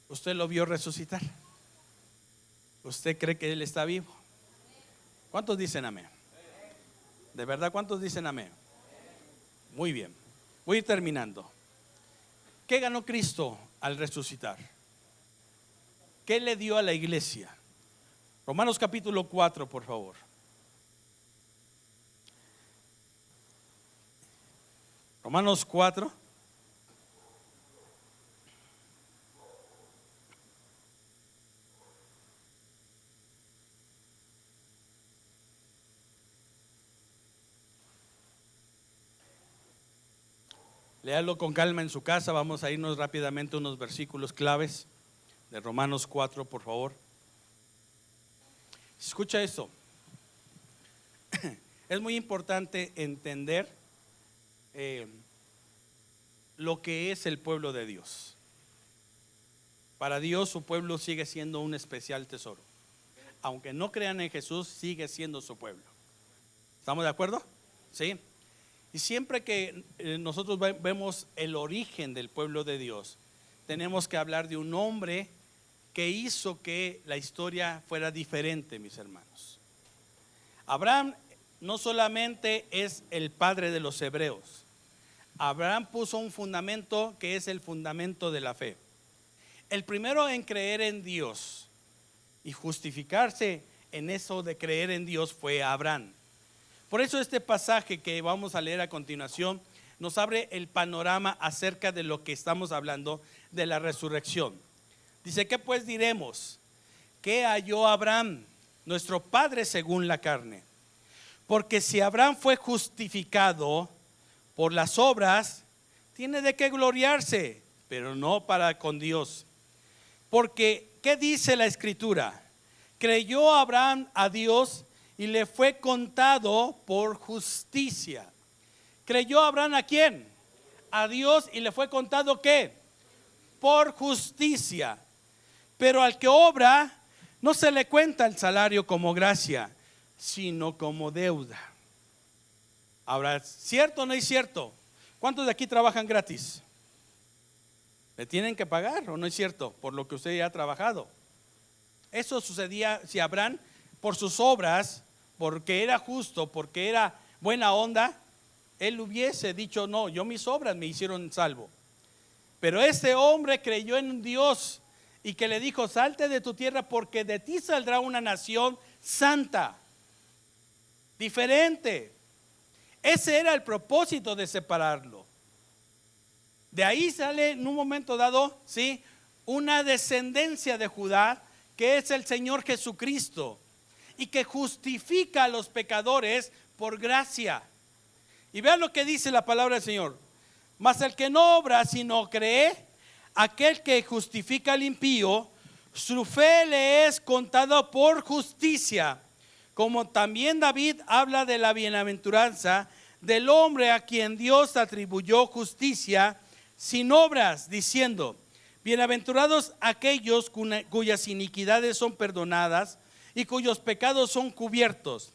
¿Usted lo vio resucitar? ¿Usted cree que Él está vivo? ¿Cuántos dicen amén? ¿De verdad cuántos dicen amén? Muy bien, voy a ir terminando. ¿Qué ganó Cristo al resucitar? ¿Qué le dio a la iglesia? Romanos capítulo 4, por favor. Romanos 4. Léalo con calma en su casa. Vamos a irnos rápidamente a unos versículos claves de Romanos 4, por favor. Escucha esto. Es muy importante entender eh, lo que es el pueblo de Dios. Para Dios su pueblo sigue siendo un especial tesoro. Aunque no crean en Jesús, sigue siendo su pueblo. ¿Estamos de acuerdo? Sí. Y siempre que nosotros vemos el origen del pueblo de Dios, tenemos que hablar de un hombre que hizo que la historia fuera diferente, mis hermanos. Abraham no solamente es el padre de los hebreos. Abraham puso un fundamento que es el fundamento de la fe. El primero en creer en Dios y justificarse en eso de creer en Dios fue Abraham. Por eso este pasaje que vamos a leer a continuación nos abre el panorama acerca de lo que estamos hablando de la resurrección. Dice: ¿qué pues diremos? ¿Qué halló Abraham, nuestro padre según la carne? Porque si Abraham fue justificado por las obras, tiene de qué gloriarse, pero no para con Dios. Porque, ¿qué dice la Escritura? Creyó Abraham a Dios y le fue contado por justicia. ¿Creyó Abraham a quién? A Dios, y le fue contado ¿qué? Por justicia. Pero al que obra, no se le cuenta el salario como gracia, sino como deuda. Ahora, ¿cierto o no es cierto? ¿Cuántos de aquí trabajan gratis? ¿Le tienen que pagar o no es cierto? Por lo que usted ya ha trabajado. Eso sucedía si Abraham, por sus obras, porque era justo, porque era buena onda, él hubiese dicho: no, yo mis obras me hicieron salvo. Pero ese hombre creyó en Dios y que le dijo: salte de tu tierra, porque de ti saldrá una nación santa, diferente. Ese era el propósito de separarlo. De ahí sale en un momento dado, ¿sí?, una descendencia de Judá, que es el Señor Jesucristo, y que justifica a los pecadores por gracia. Y vean lo que dice la palabra del Señor: mas el que no obra sino cree, aquel que justifica al impío, su fe le es contada por justicia. Como también David habla de la bienaventuranza del hombre a quien Dios atribuyó justicia sin obras, diciendo: bienaventurados aquellos cuyas iniquidades son perdonadas y cuyos pecados son cubiertos.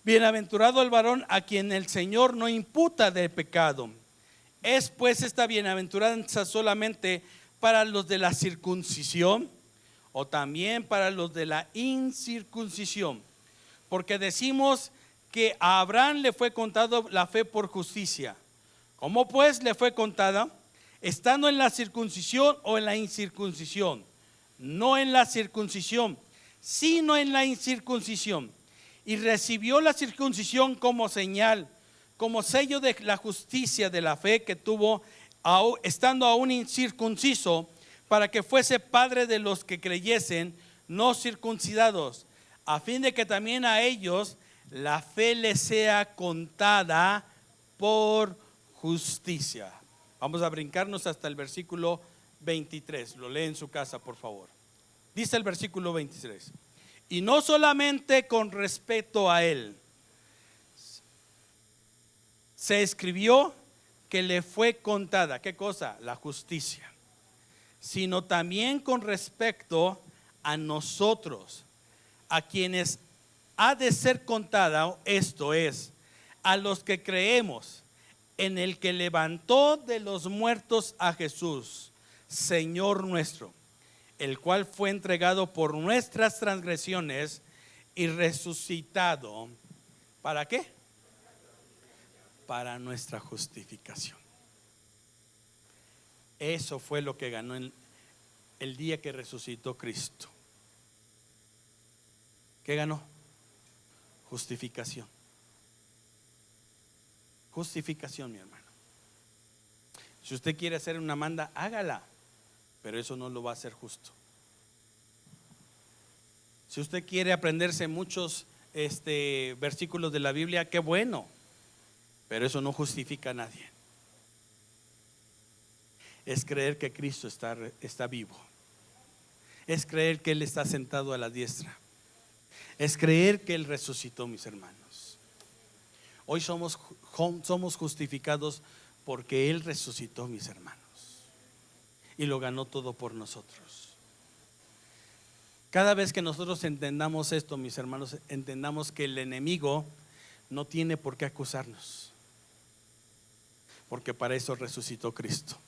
Bienaventurado el varón a quien el Señor no imputa de pecado. ¿Es pues esta bienaventuranza solamente para los de la circuncisión o también para los de la incircuncisión? Porque decimos que a Abraham le fue contado la fe por justicia. ¿Cómo pues le fue contada? ¿Estando en la circuncisión o en la incircuncisión? No en la circuncisión, sino en la incircuncisión. Y recibió la circuncisión como señal, como sello de la justicia de la fe que tuvo estando aún incircunciso, para que fuese padre de los que creyesen no circuncidados, a fin de que también a ellos la fe les sea contada por justicia. Vamos a brincarnos hasta el versículo 23. Lo lee en su casa, por favor. Dice el versículo 23: y no solamente con respecto a él se escribió que le fue contada, ¿qué cosa? La justicia, sino también con respecto a nosotros, a quienes ha de ser contada, esto es, a los que creemos en el que levantó de los muertos a Jesús, Señor nuestro, el cual fue entregado por nuestras transgresiones y resucitado. ¿Para qué? Para nuestra justificación. Eso fue lo que ganó el día que resucitó Cristo. ¿Qué ganó? Justificación. Justificación, mi hermano. Si usted quiere hacer una manda, hágala, pero eso no lo va a hacer justo. Si usted quiere aprenderse muchos versículos de la Biblia, qué bueno, pero eso no justifica a nadie. Es creer que Cristo está vivo. Es creer que Él está sentado a la diestra. Es creer que Él resucitó, mis hermanos. Hoy somos justificados porque Él resucitó, mis hermanos, y lo ganó todo por nosotros. Cada vez que nosotros entendamos esto, mis hermanos, entendamos que el enemigo no tiene por qué acusarnos, porque para eso resucitó Cristo,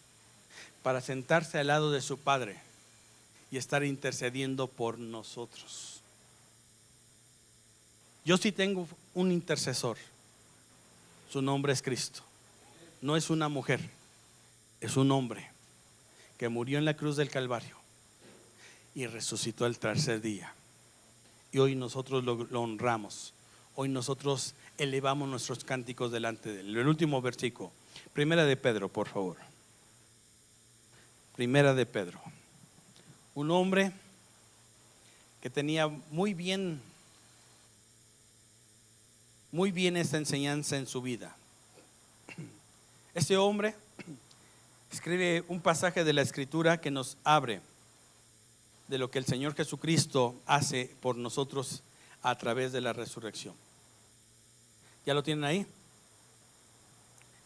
para sentarse al lado de su Padre y estar intercediendo por nosotros. Yo sí tengo un intercesor, su nombre es Cristo. No es una mujer, es un hombre que murió en la cruz del Calvario y resucitó el tercer día. Y hoy nosotros lo honramos. Hoy nosotros elevamos nuestros cánticos delante de Él. El último versículo, Primera de Pedro, por favor. Primera de Pedro. Un hombre que tenía muy bien esta enseñanza en su vida. Este hombre escribe un pasaje de la Escritura que nos abre de lo que el Señor Jesucristo hace por nosotros a través de la resurrección. ¿Ya lo tienen ahí?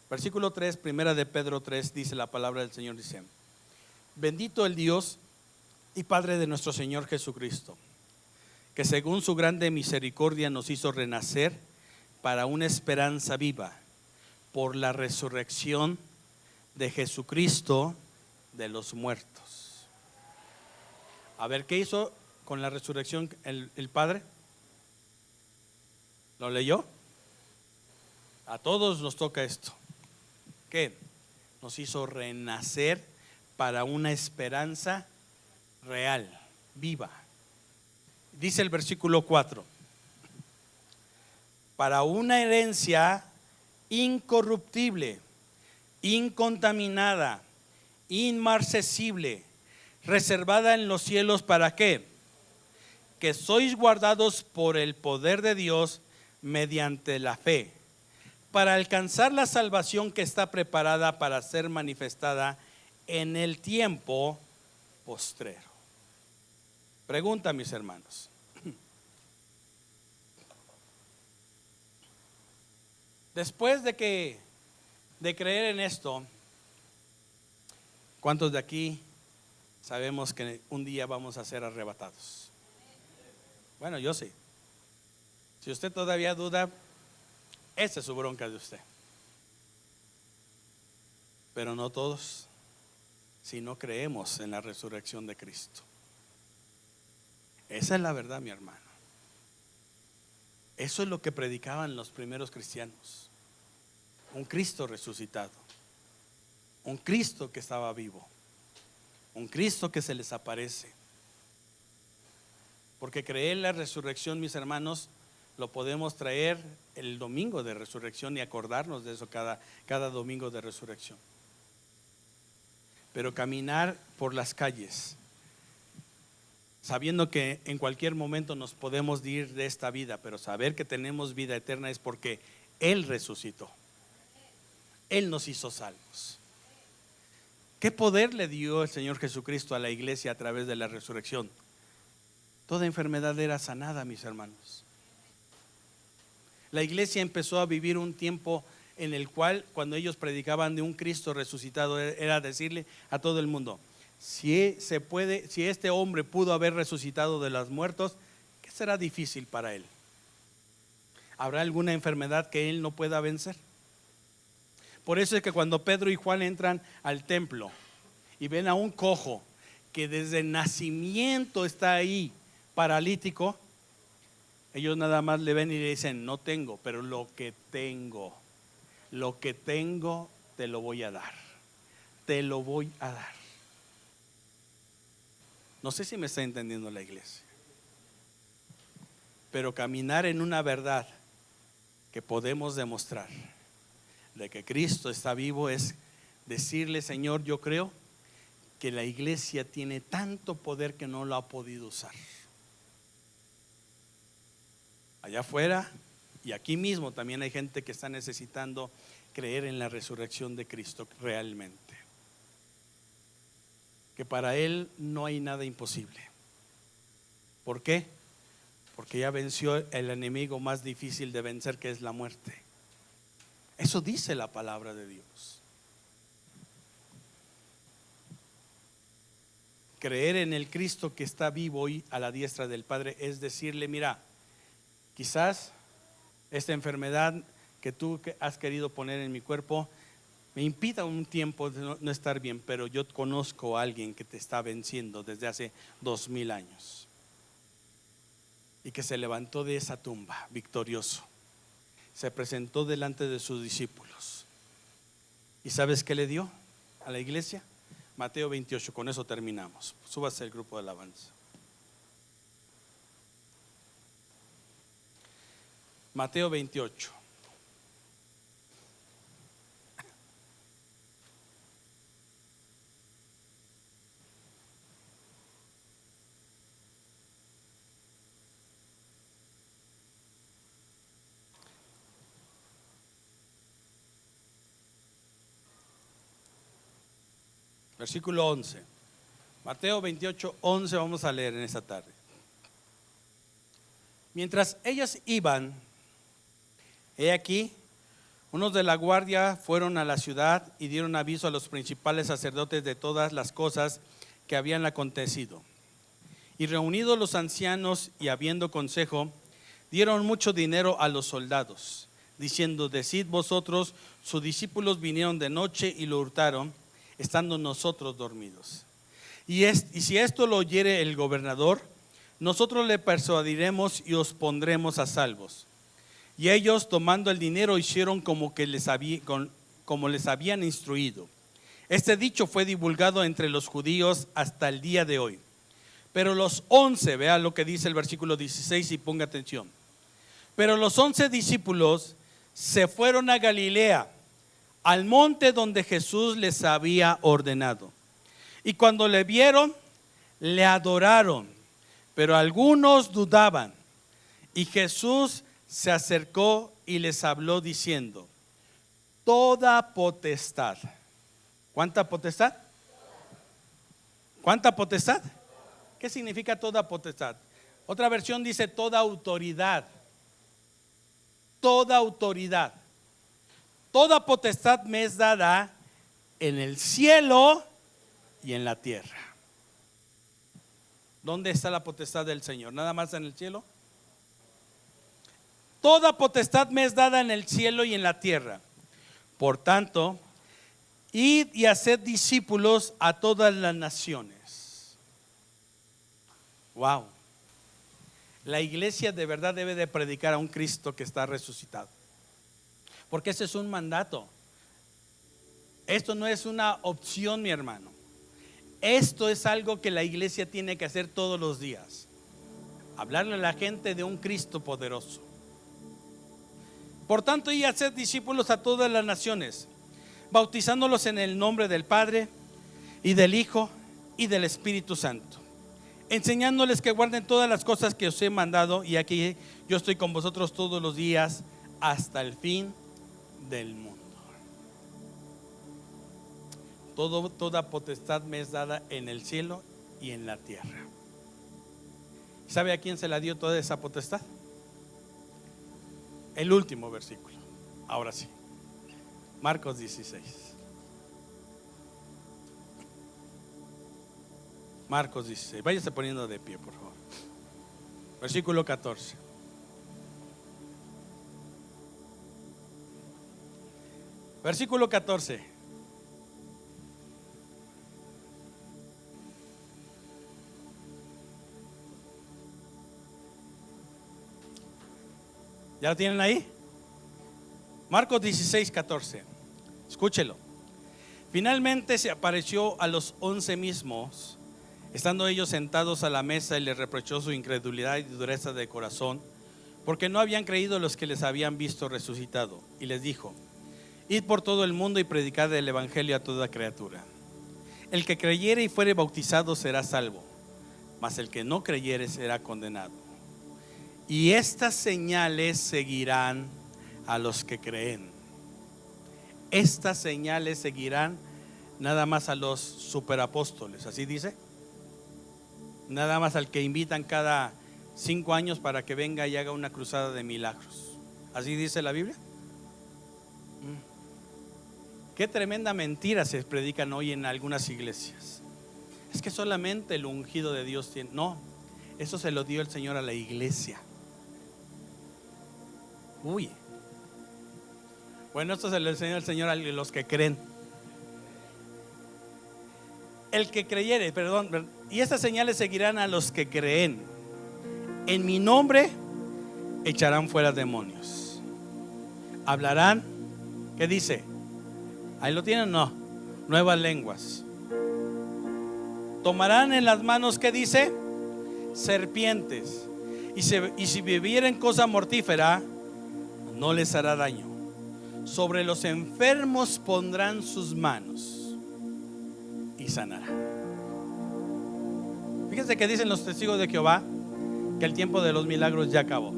Versículo 3, Primera de Pedro 3, dice la palabra del Señor, dice: bendito el Dios y Padre de nuestro Señor Jesucristo, que según su grande misericordia nos hizo renacer para una esperanza viva por la resurrección de Jesucristo de los muertos. A ver, ¿qué hizo con la resurrección el Padre? ¿Lo leyó? A todos nos toca esto. ¿Qué? Nos hizo renacer para una esperanza real, viva. Dice el versículo 4: para una herencia incorruptible, incontaminada, inmarcesible, reservada en los cielos. ¿Para qué? Que sois guardados por el poder de Dios mediante la fe, para alcanzar la salvación que está preparada para ser manifestada en el tiempo postrero. Pregunta, mis hermanos: después de creer en esto, ¿cuántos de aquí sabemos que un día vamos a ser arrebatados? Bueno, yo sí. Si usted todavía duda, esa es su bronca de usted. Pero no todos, si no creemos en la resurrección de Cristo. Esa es la verdad, mi hermano. Eso es lo que predicaban los primeros cristianos: un Cristo resucitado, un Cristo que estaba vivo, un Cristo que se les aparece. Porque creer en la resurrección, mis hermanos, lo podemos traer el domingo de resurrección y acordarnos de eso cada domingo de resurrección. Pero caminar por las calles sabiendo que en cualquier momento nos podemos ir de esta vida, pero saber que tenemos vida eterna es porque Él resucitó. Él nos hizo salvos. ¿Qué poder le dio el Señor Jesucristo a la iglesia a través de la resurrección? Toda enfermedad era sanada, mis hermanos. La iglesia empezó a vivir un tiempo en el cual, cuando ellos predicaban de un Cristo resucitado, era decirle a todo el mundo: si este hombre pudo haber resucitado de los muertos, ¿qué será difícil para él? ¿Habrá alguna enfermedad que él no pueda vencer? Por eso es que cuando Pedro y Juan entran al templo y ven a un cojo que desde el nacimiento está ahí paralítico, ellos nada más le ven y le dicen: no tengo, pero lo que tengo te lo voy a dar. Te lo voy a dar. No sé si me está entendiendo la iglesia. Pero caminar en una verdad que podemos demostrar de que Cristo está vivo es decirle: Señor, yo creo que la iglesia tiene tanto poder que no lo ha podido usar. Allá afuera y aquí mismo también hay gente que está necesitando creer en la resurrección de Cristo realmente. Que para Él no hay nada imposible. ¿Por qué? Porque ya venció el enemigo más difícil de vencer, que es la muerte. Eso dice la palabra de Dios. Creer en el Cristo que está vivo hoy a la diestra del Padre es decirle: mira, quizás esta enfermedad que tú has querido poner en mi cuerpo me impida un tiempo de no estar bien, pero yo conozco a alguien que te está venciendo desde hace 2000 años y que se levantó de esa tumba victorioso, se presentó delante de sus discípulos. ¿Y sabes qué le dio a la iglesia? Mateo 28, con eso terminamos. Súbase el grupo de alabanza. Mateo 28. Versículo 11. Mateo 28, 11 vamos a leer en esta tarde. Mientras ellos iban, he aquí, unos de la guardia fueron a la ciudad y dieron aviso a los principales sacerdotes de todas las cosas que habían acontecido. Y reunidos los ancianos y habiendo consejo, dieron mucho dinero a los soldados, diciendo: decid vosotros, sus discípulos vinieron de noche y lo hurtaron, estando nosotros dormidos. Y si esto lo oyere el gobernador, nosotros le persuadiremos y os pondremos a salvos. Y ellos, tomando el dinero, hicieron como les habían instruido. Este dicho fue divulgado entre los judíos hasta el día de hoy. Pero los 11, vea lo que dice el versículo 16 y ponga atención. Pero los 11 discípulos se fueron a Galilea, al monte donde Jesús les había ordenado. Y cuando le vieron, le adoraron, pero algunos dudaban. Y Jesús se acercó y les habló diciendo: toda potestad. ¿Cuánta potestad? ¿Cuánta potestad? ¿Qué significa toda potestad? Otra versión dice toda autoridad. Toda autoridad. Toda potestad me es dada en el cielo y en la tierra. ¿Dónde está la potestad del Señor? ¿Nada más en el cielo? Toda potestad me es dada en el cielo y en la tierra. Por tanto, id y haced discípulos a todas las naciones. Wow. La iglesia de verdad debe de predicar a un Cristo que está resucitado, porque ese es un mandato. Esto no es una opción, mi hermano. Esto es algo que la iglesia tiene que hacer todos los días. Hablarle a la gente de un Cristo poderoso. Por tanto, y haced discípulos a todas las naciones, bautizándolos en el nombre del Padre y del Hijo y del Espíritu Santo, enseñándoles que guarden todas las cosas que os he mandado, y aquí yo estoy con vosotros todos los días hasta el fin del mundo. Toda potestad me es dada en el cielo y en la tierra. ¿Sabe a quién se la dio toda esa potestad? El último versículo. Ahora sí, Marcos 16. Marcos 16. Váyase poniendo de pie, por favor. Versículo 14. Versículo 14. ¿Ya lo tienen ahí? Marcos 16, 14. Escúchelo. Finalmente se apareció a los 11 mismos, estando ellos sentados a la mesa, y les reprochó su incredulidad y dureza de corazón, porque no habían creído los que les habían visto resucitado. Y les dijo: id por todo el mundo y predicad el evangelio a toda criatura. El que creyere y fuere bautizado será salvo, mas el que no creyere será condenado. Y estas señales seguirán a los que creen. Estas señales seguirán nada más a los superapóstoles, así dice. Nada más al que invitan cada 5 años para que venga y haga una cruzada de milagros. Así dice la Biblia. Qué tremenda mentira se predican hoy en algunas iglesias. Es que solamente el ungido de Dios tiene. No, eso se lo dio el Señor a la iglesia. Uy. Bueno, esto se lo enseñó el Señor a los que creen. El que creyere, perdón, y estas señales seguirán a los que creen. En mi nombre echarán fuera demonios. Hablarán, ¿qué dice? Ahí lo tienen, no, nuevas lenguas. Tomarán en las manos, ¿qué dice? Serpientes. Y si bebieren cosa mortífera, no les hará daño. Sobre los enfermos pondrán sus manos y sanará. Fíjense que dicen los testigos de Jehová que el tiempo de los milagros ya acabó.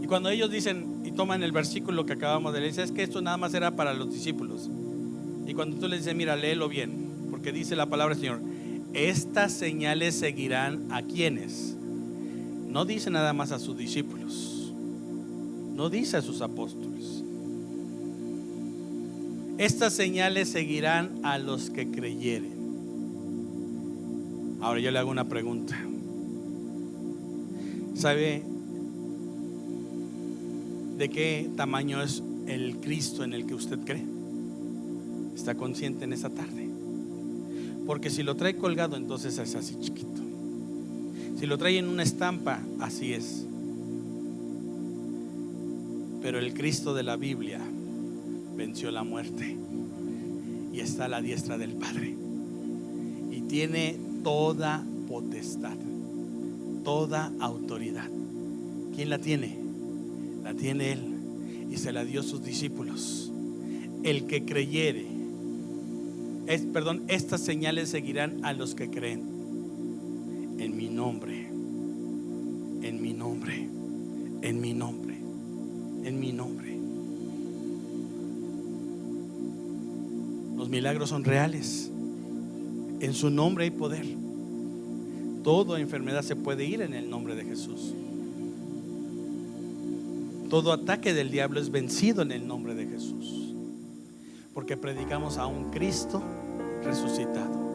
Y cuando ellos dicen y toman el versículo que acabamos de leer, es que esto nada más era para los discípulos. Y cuando tú les dices, mira, léelo bien, porque dice la palabra del Señor, estas señales seguirán a quienes. No dice nada más a sus discípulos, no dice a sus apóstoles. Estas señales seguirán a los que creyeren. Ahora yo le hago una pregunta. ¿Sabe de qué tamaño es el Cristo en el que usted cree? ¿Está consciente en esta tarde? Porque si lo trae colgado, entonces es así chiquito. Si lo trae en una estampa, así es. Pero el Cristo de la Biblia venció la muerte y está a la diestra del Padre y tiene toda potestad, toda autoridad. ¿Quién la tiene? La tiene Él y se la dio a sus discípulos. El que creyere, estas señales seguirán a los que creen. En mi nombre, en mi nombre, en mi nombre, en mi nombre. Los milagros son reales. En su nombre hay poder. Toda enfermedad se puede ir en el nombre de Jesús. Todo ataque del diablo es vencido en el nombre de Jesús, porque predicamos a un Cristo resucitado.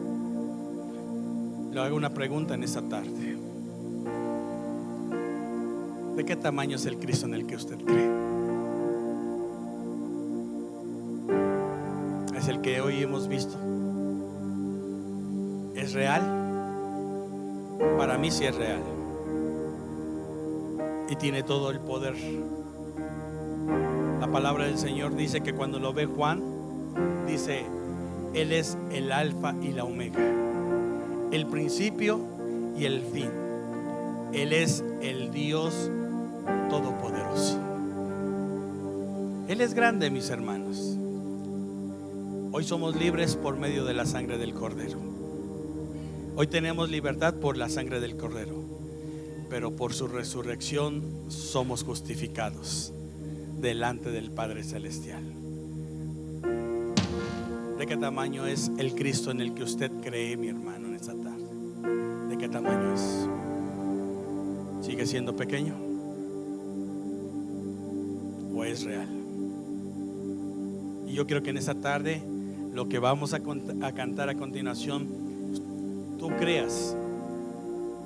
Le hago una pregunta en esta tarde. ¿De qué tamaño es el Cristo en el que usted cree? ¿Es el que hoy hemos visto? ¿Es real? Para mí sí es real. Y tiene todo el poder. La palabra del Señor dice que cuando lo ve Juan, dice: Él es el alfa y la omega, el principio y el fin. Él es el Dios todopoderoso. Él es grande, mis hermanos. Hoy somos libres por medio de la sangre del Cordero. Hoy tenemos libertad por la sangre del Cordero, pero por su resurrección somos justificados delante del Padre Celestial. ¿De qué tamaño es el Cristo en el que usted cree, mi hermano, en esta tarde? ¿De qué tamaño es? ¿Sigue siendo pequeño? ¿O es real? Y yo quiero que en esta tarde lo que vamos a cantar a continuación, tú creas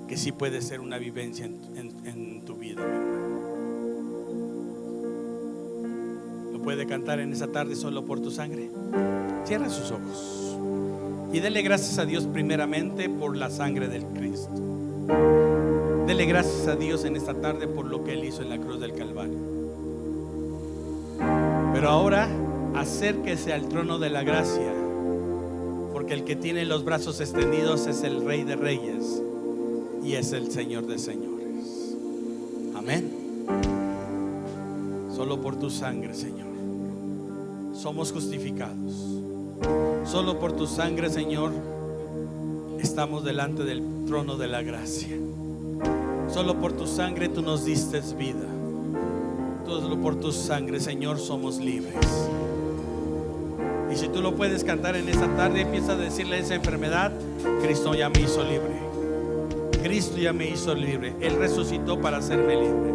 que sí puede ser una vivencia en tu vida, mi hermano. ¿Lo puede cantar en esta tarde solo por tu sangre? Cierra sus ojos y dele gracias a Dios primeramente por la sangre del Cristo. Dele gracias a Dios en esta tarde por lo que Él hizo en la cruz del Calvario. Pero ahora acérquese al trono de la gracia, porque el que tiene los brazos extendidos es el Rey de Reyes y es el Señor de Señores. Amén. Solo por tu sangre, Señor, somos justificados. Solo por tu sangre, Señor, estamos delante del trono de la gracia. Solo por tu sangre tú nos diste vida. Solo por tu sangre, Señor, somos libres. Y si tú lo puedes cantar en esta tarde, empieza a decirle a esa enfermedad: Cristo ya me hizo libre. Cristo ya me hizo libre. Él resucitó para hacerme libre.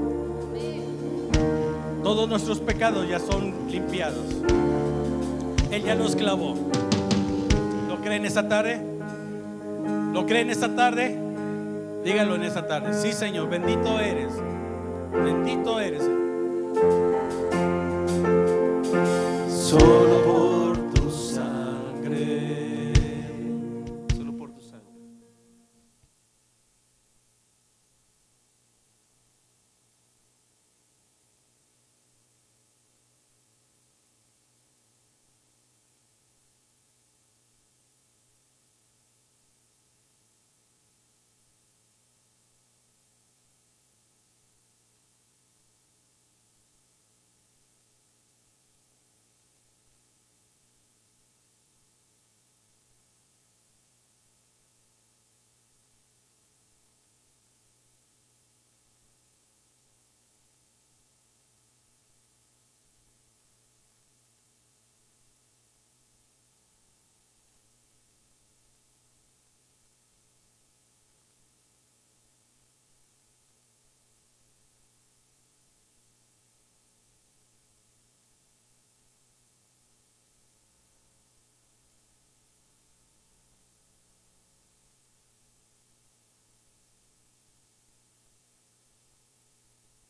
Todos nuestros pecados ya son limpiados. Él ya nos clavó. ¿Lo creen esta tarde? ¿Lo creen esta tarde? Dígalo en esta tarde. Sí, Señor, bendito eres. Bendito eres, Señor.